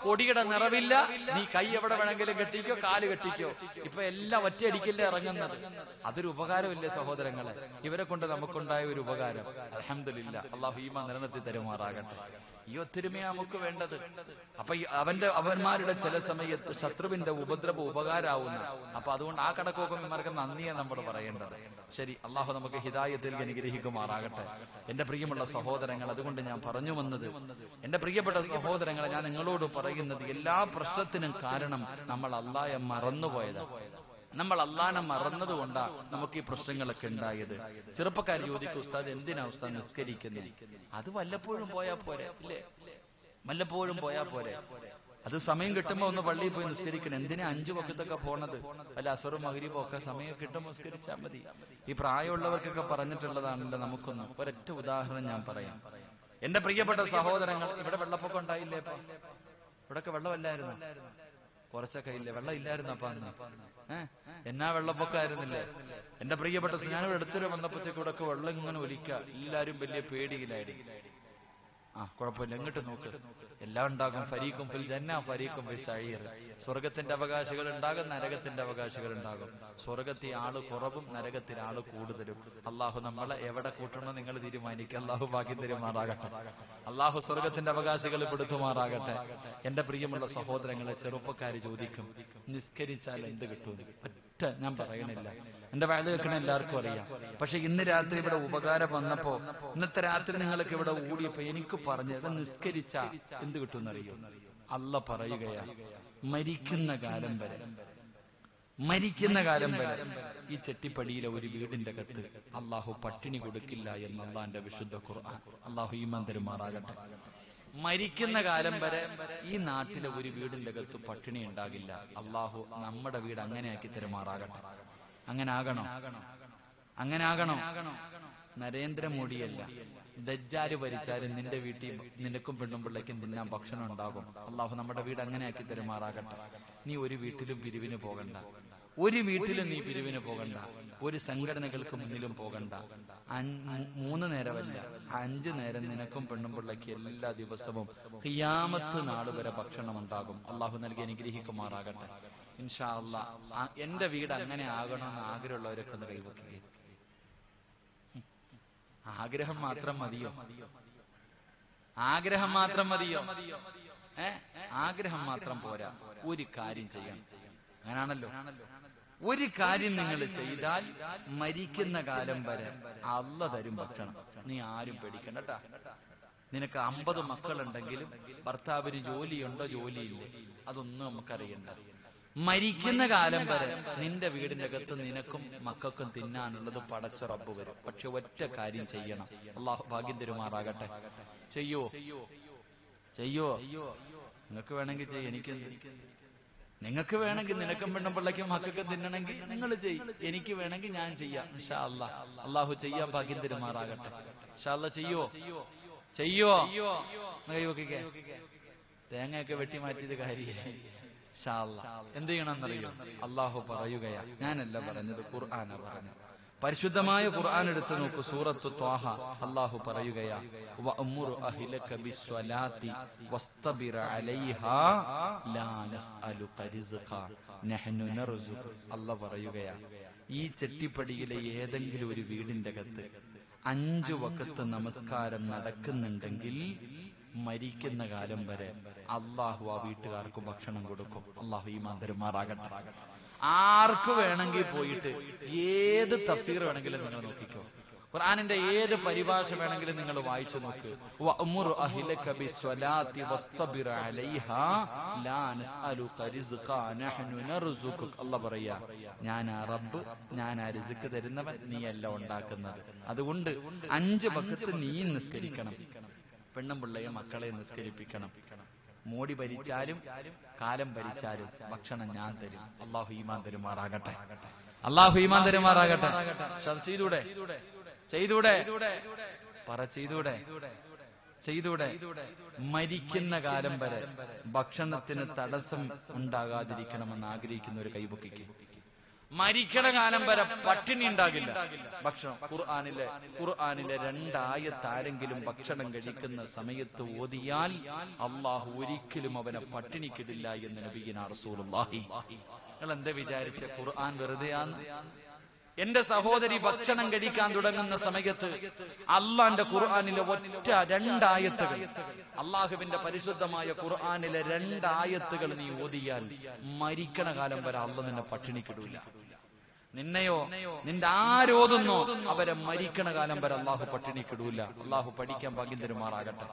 കൊടിയുടെ നിറവില്ല, നീ കൈ എവിടെ വേണമെങ്കിലും കെട്ടിക്കോ, കാല് കെട്ടിക്കോ. ഇപ്പൊ എല്ലാം ഒറ്റയടിക്കല്ലേ ഇറങ്ങുന്നത്. അതൊരു ഉപകാരമില്ലേ സഹോദരങ്ങളെ? ഇവരെ കൊണ്ട് നമുക്കുണ്ടായ ഒരു ഉപകാരം. അൽഹംദുലില്ലാ, അള്ളാഹു ഈമാൻ നിലനിർത്തി തരുമാറാകട്ടെ. ഈ ഒത്തൊരുമയാ നമുക്ക് വേണ്ടത്. അപ്പൊ അവന്മാരുടെ ചില സമയത്ത് ശത്രുവിന്റെ ഉപദ്രവം ഉപകാരാവുന്ന, അപ്പൊ അതുകൊണ്ട് ആ കടക്കോക്കന്മാർക്ക് നന്ദിയെ നമ്മൾ പറയേണ്ടത്. ശരി, അള്ളാഹു നമുക്ക് ഹിദായത്തിൽ അനുഗ്രഹിക്കുമാറാകട്ടെ. എന്റെ പ്രിയമുള്ള സഹോദരങ്ങൾ, അതുകൊണ്ട് ഞാൻ പറഞ്ഞു വന്നത്, എന്റെ പ്രിയപ്പെട്ട സഹോദരങ്ങളെ, ഞാൻ നിങ്ങളോട് പറയുന്നത്, എല്ലാ പ്രശ്നത്തിനും കാരണം നമ്മൾ അള്ളാഹയെ മറന്നുപോയത്. നമ്മൾ അള്ളാഹനെ മറന്നതുകൊണ്ടാ നമുക്ക് ഈ പ്രശ്നങ്ങളൊക്കെ ഉണ്ടായത്. ചെറുപ്പക്കാർ ചോദിക്കും, ഉസ്താദ് എന്തിനാ ഉസ്താദ് നിസ്കരിക്കുന്നത്? അത് വല്ലപ്പോഴും പോയാ പോരെ, ഇല്ലേ? വല്ലപ്പോഴും പോയാ പോരെ. അത് സമയം കിട്ടുമ്പോ ഒന്ന് പള്ളിയിൽ പോയി നിസ്കരിക്കണം. എന്തിനാ 5 വക്തൊക്കെ പോണത്? വല്ല അസറും മഗ്‌രിബും ഒക്കെ സമയം കിട്ടുമ്പോൾ നിസ്കരിച്ചാൽ മതി. ഈ പ്രായമുള്ളവർക്കൊക്കെ പറഞ്ഞിട്ടുള്ളതാണല്ലോ. നമുക്കൊന്ന് ഒരൊറ്റ ഉദാഹരണം ഞാൻ പറയാം. എന്റെ പ്രിയപ്പെട്ട സഹോദരങ്ങൾ, ഇവിടെ വെള്ളപ്പൊക്കം ഉണ്ടായില്ലേ? ഇപ്പൊ ഇവിടൊക്കെ വെള്ളമല്ലായിരുന്നു? കുറച്ചൊക്കെ ഇല്ലേ? വെള്ളം ഇല്ലായിരുന്നു അപ്പൊ അന്ന്? എന്നാ വെള്ളപ്പൊക്കമായിരുന്നില്ലേ? എന്റെ പ്രിയപ്പെട്ട, ഞാനിവിടെ അടുത്തൊരു വന്നപ്പോഴത്തേക്കൂടൊക്കെ വെള്ളം ഇങ്ങനെ ഒലിക്കുക. എല്ലാരും വലിയ പേടിയിലായിരുന്നു. കുഴപ്പമില്ല, എങ്ങോട്ട് നോക്ക്, എല്ലാം ഉണ്ടാകും. ഫരീഖും ഫിൽ ജന്ന ഫരീഖും ഫിൽ സഈർ. സ്വർഗത്തിന്റെ അവകാശികൾ ഉണ്ടാകും, നരകത്തിന്റെ അവകാശികൾ ഉണ്ടാകും. സ്വർഗത്തിൽ ആള് കുറവും, നരകത്തിൽ ആള് കൂടുതലും. അള്ളാഹു നമ്മളെ എവിടെ കൂട്ടണം നിങ്ങൾ തീരുമാനിക്കുക. അള്ളാഹു ഭാഗ്യം തരുമാറാകട്ടെ. അള്ളാഹു സ്വർഗത്തിന്റെ അവകാശികൾ പെടുത്തുമാറാകട്ടെ. എന്റെ പ്രിയമുള്ള സഹോദരങ്ങളെ, ചെറുപ്പക്കാര് ചോദിക്കും, നിസ്കരിച്ചാൽ എന്ത് കിട്ടും? ഒറ്റ ഞാൻ പറയണില്ല, എന്റെ വയത് കേൾക്കണ എല്ലാവർക്കും അറിയാം. പക്ഷെ ഇന്ന് രാത്രി ഇവിടെ ഉപകാരം വന്നപ്പോ, ഇന്നത്തെ രാത്രി നിങ്ങൾക്ക് ഇവിടെ ഓടിയപ്പോ എനിക്ക് പറഞ്ഞു, നിസ്കരിച്ച എന്ത് കിട്ടുമെന്നറിയോ? അല്ല പറയുകയാ, മരിക്കുന്ന കാലം വരെ ഈ ചെട്ടിപ്പടിയിലെ ഒരു വീടിന്റെ അകത്ത് അള്ളാഹു പട്ടിണി കൊടുക്കില്ല എന്ന് അള്ളാന്റെ വിശുദ്ധ ഖുർആൻ. അള്ളാഹു ഈമാൻ തരുമാറാകട്ടെ. മരിക്കുന്ന കാലം വരെ ഈ നാട്ടിലെ ഒരു വീടിന്റെ അകത്ത് പട്ടിണി ഉണ്ടാകില്ല. അള്ളാഹു നമ്മുടെ വീട് അങ്ങനെ ആക്കി തരുമാറാകട്ടെ. അങ്ങനെ ആകണോ? നരേന്ദ്രമോദിയല്ല, ദജ്ജാല് ഭരിച്ചാലും നിന്റെ വീട്ടിൽ നിനക്കും പെണ്ണുമ്പിള്ളയ്ക്കും തിന്നാൻ ഭക്ഷണം ഉണ്ടാകും. അള്ളാഹു നമ്മുടെ വീട് അങ്ങനെ ആക്കി തരുമാറാകട്ടെ. നീ ഒരു വീട്ടിലും പിരിവിന് പോകണ്ട, ഒരു സംഘടനകൾക്ക് മുന്നിലും പോകണ്ട. 3 നേരമല്ല, 5 നേരം നിനക്കും പെണ്ണുമ്പിള്ളയ്ക്ക് എല്ലാ ദിവസവും ഖിയാമത്ത് നാൾ വരെ ഭക്ഷണം ഉണ്ടാകും. അള്ളാഹു നൽകി അനുഗ്രഹിക്കുമാറാകട്ടെ. ഇൻഷാ അല്ലാഹ് എന്റെ വീട് അങ്ങനെ ആകണമെന്ന് ആഗ്രഹമുള്ളവരൊക്കെ ഒന്ന് കൈവയ്ക്കുകയും. ആഗ്രഹം മാത്രം മതിയോ? ആഗ്രഹം മാത്രം പോരാ, ഒരു കാര്യം ചെയ്യണം. അങ്ങനാണല്ലോ, ഒരു കാര്യം നിങ്ങൾ ചെയ്താൽ മരിക്കുന്ന കാലം വരെ അള്ള തരും ഭക്ഷണം. നീ ആരും പേടിക്കണ്ട ട്ടാ. നിനക്ക് 50 മക്കളുണ്ടെങ്കിലും ഭർത്താവിന് ജോലിയുണ്ടോ ജോലിയില്ലേ അതൊന്നും നമുക്കറിയണ്ട. മരിക്കുന്ന കാലം വരെ നിന്റെ വീടിന്റെ അകത്ത് നിനക്കും മക്കൾക്കും തിന്നാനുള്ളത് പടച്ച റബ്ബ് വരും. പക്ഷെ ഒറ്റ കാര്യം ചെയ്യണം. അള്ളാഹു ഭാഗ്യം തരുമാറാകട്ടെ. ചെയ്യോ? നിങ്ങൾക്ക് വേണമെങ്കിൽ ചെയ്യും, നിങ്ങൾക്ക് വേണമെങ്കിൽ നിനക്കും പെണ്ണുപിള്ളയ്ക്കും മക്കൾക്കും തിന്നണമെങ്കിൽ നിങ്ങൾ ചെയ്യും. എനിക്ക് വേണമെങ്കിൽ ഞാൻ ചെയ്യാം. ഇൻഷാ അല്ലാഹ്. അള്ളാഹു ചെയ്യാൻ ഭാഗ്യം തരുമാറാകട്ടെ. ഇൻഷാ അല്ലാഹ് ചെയ്യോ കൈവക്കിക്കേ. തേങ്ങയൊക്കെ വെട്ടി മാറ്റിയത് കാര്യമായി. ഇൻഷാ അല്ലാഹ് എന്ത് ചെയ്യണമെന്നറിയോ? അള്ളാഹു പറയുകയാ, ഞാനല്ല പറഞ്ഞത്, ഖുർആനാ പറഞ്ഞു. പരിശുദ്ധമായ ഖുർആൻ എടുത്തു നോക്കൂ. സൂറത്ത് ത്വാഹ അല്ലാഹു പറയുകയാ, വഅമുർ അഹ്ലക ബിസ്വലാത്തി വസ്തബിർ അലൈഹാ ലാ നസ്അലുക റിസ്ഖ നഹ്നു നർസുഖ. അല്ലാഹു പറയുകയാ, ഈ ചെട്ടിപ്പടിയിലെ ഏതെങ്കിലും ഒരു വീടിന്റെ അകത്ത് 5 വഖത്ത് നമസ്കാരം നടക്കുന്നുണ്ടെങ്കിൽ മരിക്കുന്ന കാലം വരെ അള്ളാഹു ആ വീട്ടുകാർക്ക് ഭക്ഷണം കൊടുക്കും. അള്ളാഹു ഈമാൻ തരുമാറാകട്ടെ. ആർക്ക് വേണമെങ്കിൽ പോയിട്ട് ഏത് തഫ്സീർ വേണമെങ്കിലും നിങ്ങൾ നോക്കിക്കോ, ഖുർആനിന്റെ ഏത് പരിഭാഷ വേണമെങ്കിലും നിങ്ങൾ വായിച്ചു നോക്ക്. വഅമുർ അഹ്ലക ബിസ്വലാത്തി വസ്തബിർ അലൈഹാ ലാ നസ്അലുക റിസ്ഖ നഹ്നു നർസുഖുക. അല്ലാഹു പറയാ, ഞാനാ റബ്ബ്, ഞാനാ റിസ്ക് തരുന്നവൻ, നീയല്ല ഉണ്ടാക്കുന്നത്. അതുകൊണ്ട് 5 വഖത്ത് നീ നിസ്കരിക്കണം. പെണ്ണും പിള്ളയെ മക്കളെ നിസ്കരിപ്പിക്കണം. മോടി ഭരിച്ചാലും കാലം ഭരിച്ചാലും ഭക്ഷണം ഞാൻ തരും. അള്ളാഹു ഈമാൻ തരുമാറാകട്ടെ. അള്ളാഹു ഈമാൻ തരുമാറാകട്ടെ. ചെയ്തൂടെ മരിക്കുന്ന കാലം വരെ ഭക്ഷണത്തിന് തടസ്സം ഉണ്ടാകാതിരിക്കണമെന്ന് ആഗ്രഹിക്കുന്ന ഒരു കൈപൊക്കിക്ക്. മരിക്കണ കാലം വരെ പട്ടിണി ഉണ്ടാകില്ല. ഭക്ഷണം ഖുർആനിലെ 2 ആയത്താരെങ്കിലും ഭക്ഷണം കഴിക്കുന്ന സമയത്ത് ഓതിയാൽ അള്ളാഹു ഒരിക്കലും അവനെ പട്ടിണിക്കിടില്ല എന്ന് നബിയിനാ റസൂലുള്ളാഹി. നിങ്ങൾ എന്താ വിചാരിച്ച ഖുർആൻ വെറുതെയാന്ന്? എന്റെ സഹോദരി ഭക്ഷണം കഴിക്കാൻ തുടങ്ങുന്ന സമയത്ത് അള്ളാന്റെ ഖുർആനിലെ ഒറ്റ 2 ആയത്തുകൾ, അള്ളാഹുവിന്റെ പരിശുദ്ധമായ ഖുർആനിലെ 2 ആയത്തുകൾ നീ ഓതിയാൽ മരിക്കണ കാലം വരെ അള്ളാഹ് നിന്നെ പട്ടിണിക്കിടൂല. നിന്നെയോ നിന്റെ ആരോതുന്നോ അവരെ മരിക്കണ കാലം വരെ അള്ളാഹു പട്ടിണിക്കിടൂല. അള്ളാഹു പഠിക്കാൻ ഭാഗ്യം തരുമാറാകട്ടെ.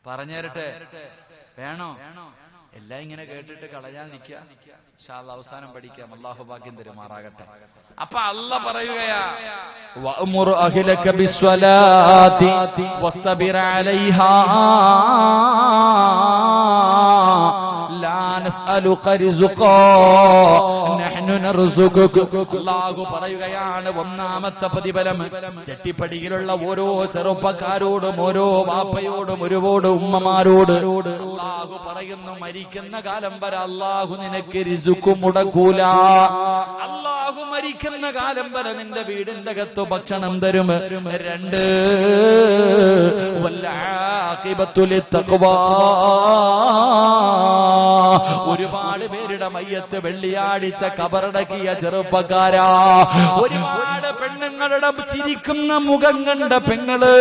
പറഞ്ഞേരട്ടെ വേണോ? എല്ലാം ഇങ്ങനെ കേട്ടിട്ട് കളയാൻ നിൽക്കുക. ഇൻഷാ അല്ലാഹ് അവസാനം പഠിക്കാം. അല്ലാഹു ഭാഗ്യം തരുമാറാകട്ടെ. അപ്പൊ അല്ലാഹ് പറയുകയാ, വഅമുർ അഹ്ലക ബിസ്വലാത്തി വസ്തബിർ അലൈഹാ ലാ നസ്അലുക റിസ്ഖ നഹ്നു നർസുഖുക. അല്ലാഹു പറയുകയാണ്, ഒന്നാമത്തെ പ്രതിഫലം ചെട്ടിപ്പടിയിലുള്ള ഓരോ ചെറുപ്പക്കാരോടും ഓരോ വാപ്പയോടും ഒരുപാട് ഉമ്മമാരോട് അല്ലാഹു പറയുന്നു, മരിക്കുന്ന കാലം വരെ അല്ലാഹു നിനക്ക് റിസ്ഖ് മുടക്കൂല. അല്ലാഹു മരിക്കുന്ന കാലം വരെ നിന്റെ വീടിന്റെ അകത്ത് ഭക്ഷണം തരും. 2 വൽആഖിബത്തു ലിത്തഖ്വാ. ഒരുപാട് പേരുടെ മയ്യത്ത് വെള്ളിയാഴ്ച കബറടക്കിയ ചെറുപ്പക്കാരാ, ഒരുപാട് പെണ്ണുങ്ങളുടെ ചിരിക്കുന്ന മുഖം കണ്ട പെങ്ങള്,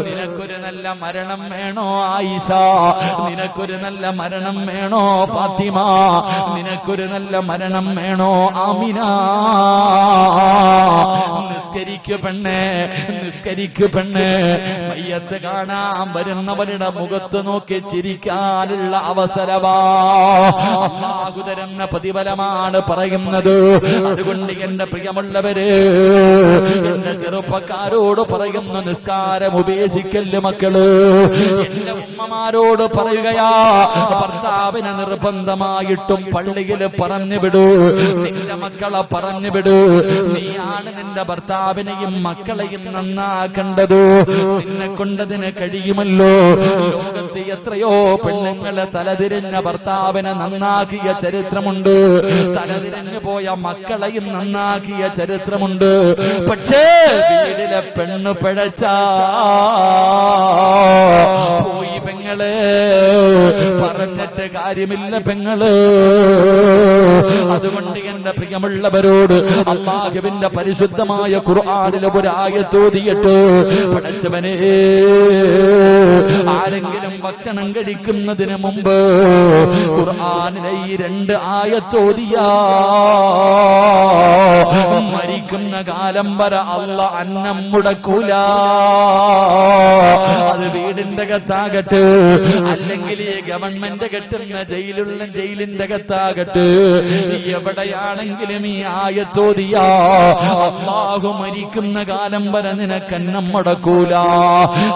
നിനക്കൊരു നല്ല മരണം വേണോ ആയിഷ? നിനക്കൊരു നല്ല മരണം വേണോ ഫാത്തിമ? നിനക്കൊരു നല്ല മരണം വേണോ ആമിന? നിസ്കരിക്കു പെണ്ണേ. മയ്യത്ത് കാണാൻ വരുന്നവരുടെ മുഖത്ത് നോക്കി ചിരിക്കാനുള്ള അവസരമാ അല്ലാഹു തരുന്ന പ്രതിഫലമാണ് പറയുന്നത്. അതുകൊണ്ട് എന്റെ പ്രിയമുള്ളവര്, എന്റെ ചെറുപ്പക്കാരോട് പറയുന്നു, നിസ്കാരം ഉപേക്ഷിക്കല് മക്കള്. എന്റെ ഉമ്മമാരോട് പറയുകയാ, ഭർത്താവിനെ നിർബന്ധമായിട്ടും പള്ളിയിൽ പറഞ്ഞു വിടൂ. നിന്റെ മക്കളെ പറഞ്ഞു വിടൂ. നീയാണ് നിന്റെ ഭർത്താവിനെയും മക്കളെയും നന്നാക്കേണ്ടത്. നിന്നെ കൊണ്ടതിന് കഴിയുമല്ലോ. ലോകത്ത് എത്രയോ പെണ്ണുങ്ങളെ തലതിരിഞ്ഞ ഭർത്താവിനെ നന്നാക്കിയ ചരിത്രമുണ്ട്. തലതിരിഞ്ഞു പോയ മക്കളെയും നന്നാക്കിയ ചരിത്രമുണ്ട്. പക്ഷേ വീടിലെ പെണ്ണ് പിഴച്ചാ പോയി പെങ്ങള്. പറഞ്ഞിട്ട് കാര്യമില്ല പെങ്ങള്. അതുകൊണ്ട് എന്റെ പ്രിയമുള്ളവരോട് അല്ലാഹുവിന്റെ പരിശുദ്ധമായ ഖുർആനിലെ ഒരു ആയത്ത് ഓതിയിട്ട്, പടച്ചവനെ, ആരെങ്കിലും ഭക്ഷണം കഴിക്കുന്നതിന് മുമ്പ് ഖുർആനിലെ ഈ 2 ആയത്ത് ഓതിയാ മരിക്കുന്ന കാലം വരെ അല്ലാഹ് അന്നം മുടക്കൂല. അത് വീടിന്റെ അകത്താകട്ടെ, അല്ലെങ്കിൽ ഈ ഗവൺമെന്റ് കെട്ടുന്ന ജയിലിന്റെ അകത്താകട്ടെ, എവിടെയാണെങ്കിലും ഈ ആയത്തോതിയ അല്ലാഹു മരിക്കുന്ന കാലം വരെ നിനക്കന്നം മുടക്കൂല.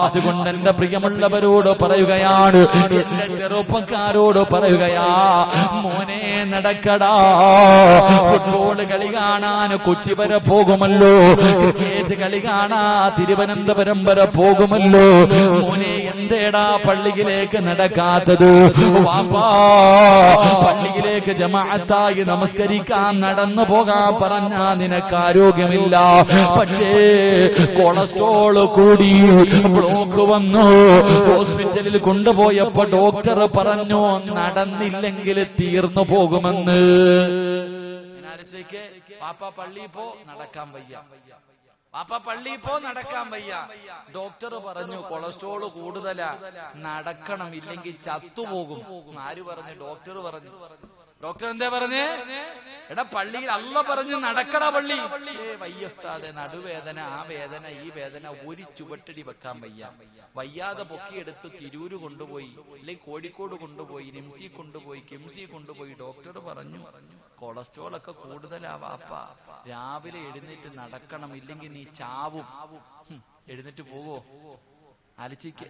അതുകൊണ്ട് എന്റെ പ്രിയമുള്ളവരോട് പറയുകയാണ്, എന്റെ ചെറുപ്പക്കാരോട് പറയുകയാ, മോനെ നടക്കടാ. ഫുട്ബോൾ കളി കാണാൻ കൊച്ചി വരെ പോകുമല്ലോ, ക്രിക്കറ്റ് കളി കാണാ തിരുവനന്തപുരം വരെ പോകുമല്ലോ. മോനെ എന്തേടാ പള്ളിയിലേക്ക് നടക്കാത്തത്? വാപ്പാ, പള്ളിയിലേക്ക് ജമാഅത്തായി നമസ്കരിക്കാൻ നടന്നു പോകാൻ പറഞ്ഞാ നിനക്ക് ആരോഗ്യമില്ല. പക്ഷേ കൊളസ്ട്രോള് കൂടി, ബ്ലോക്ക് വന്നു, ഹോസ്പിറ്റലിൽ കൊണ്ടുപോയപ്പോ ഡോക്ടർ പറഞ്ഞു നടന്നില്ലെങ്കിൽ തീർന്നു പോകുമെന്ന്. പാപ്പ പള്ളി പോ, നടക്കാൻ വയ്യ. പാപ്പ പള്ളി പോ, നടക്കാൻ വയ്യ. ഡോക്ടർ പറഞ്ഞു കൊളസ്ട്രോള് കൂടുതലാ, നടക്കണം, ഇല്ലെങ്കിൽ ചത്തുപോകും. ആര് പറഞ്ഞു? ഡോക്ടർ പറഞ്ഞു. ഡോക്ടർ എന്താ പറഞ്ഞേ? എടാ പള്ളിയിൽ അല്ല പറഞ്ഞു നടക്കടാ പള്ളി. വയ്യസ്താതെ, നടുവേദന, ആ വേദന, ഈ വേദന, ഒരു ചുവട്ടടി വെക്കാൻ വയ്യ. വയ്യാതെ പൊക്കിയെടുത്ത് തിരൂര് കൊണ്ടുപോയി, അല്ലെങ്കിൽ കോഴിക്കോട് കൊണ്ടുപോയി, നിംസി കൊണ്ടുപോയി, കിംസി കൊണ്ടുപോയി. ഡോക്ടർ പറഞ്ഞു കൊളസ്ട്രോൾ ഒക്കെ കൂടുതലാ വാപ്പ, രാവിലെ എഴുന്നേറ്റ് നടക്കണം, ഇല്ലെങ്കിൽ നീ ചാവും. എഴുന്നേറ്റ് പോവോ? ആലോചിക്ക്.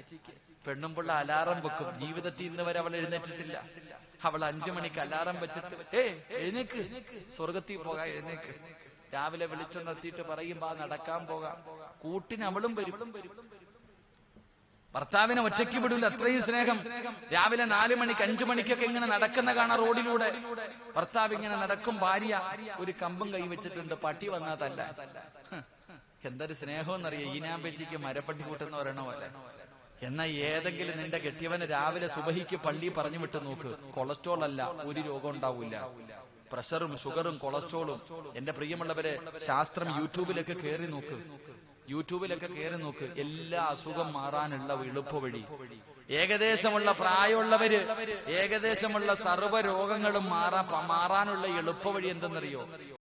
പെണ്ണുമ്പിള്ള അലാറം വെക്കും, ജീവിതത്തിൽ ഇന്ന് വരെ അവൾ എഴുന്നേറ്റിട്ടില്ല. അവൾ 5 മണിക്ക് അലാറം വെച്ചിട്ട് എഴുന്നേക്ക്, സ്വർഗത്തിൽ പോകാം, എഴുന്നേക്ക്. രാവിലെ വിളിച്ചുണർത്തിയിട്ട് പറയുമ്പോ നടക്കാൻ പോകാം. കൂട്ടിന് അവളും വരും. ഭർത്താവിനെ ഒറ്റയ്ക്ക് വിടൂല, അത്രയും സ്നേഹം. രാവിലെ 4 മണിക്ക് 5 മണിക്കൊക്കെ ഇങ്ങനെ നടക്കുന്ന കാണാൻ റോഡിലൂടെ. ഭർത്താവ് ഇങ്ങനെ നടക്കും, ഭാര്യ ഒരു കമ്പും കൈ വെച്ചിട്ടുണ്ട്, പട്ടി വന്നാതല്ല. എന്തൊരു സ്നേഹം എന്നറിയാം. ഈനാമ്പേച്ചിക്ക് മരപ്പട്ടി കൂട്ടെന്ന് പറയണ പോലെ. എന്നാ ഏതെങ്കിലും നിന്റെ കെട്ടിയവന് രാവിലെ സുബഹിക്ക് പള്ളി പറഞ്ഞു വിട്ട് നോക്ക്, കൊളസ്ട്രോൾ അല്ല, ഒരു രോഗം ഉണ്ടാവൂല. പ്രഷറും ഷുഗറും കൊളസ്ട്രോളും. എന്റെ പ്രിയമുള്ളവരെ, ശാസ്ത്രം യൂട്യൂബിലൊക്കെ കയറി നോക്ക്, എല്ലാ അസുഖം മാറാനുള്ള എളുപ്പവഴി. ഏകദേശമുള്ള പ്രായമുള്ളവര്, ഏകദേശമുള്ള സർവ്വ രോഗങ്ങളും മാറാനുള്ള എളുപ്പവഴി എന്തെന്നറിയോ?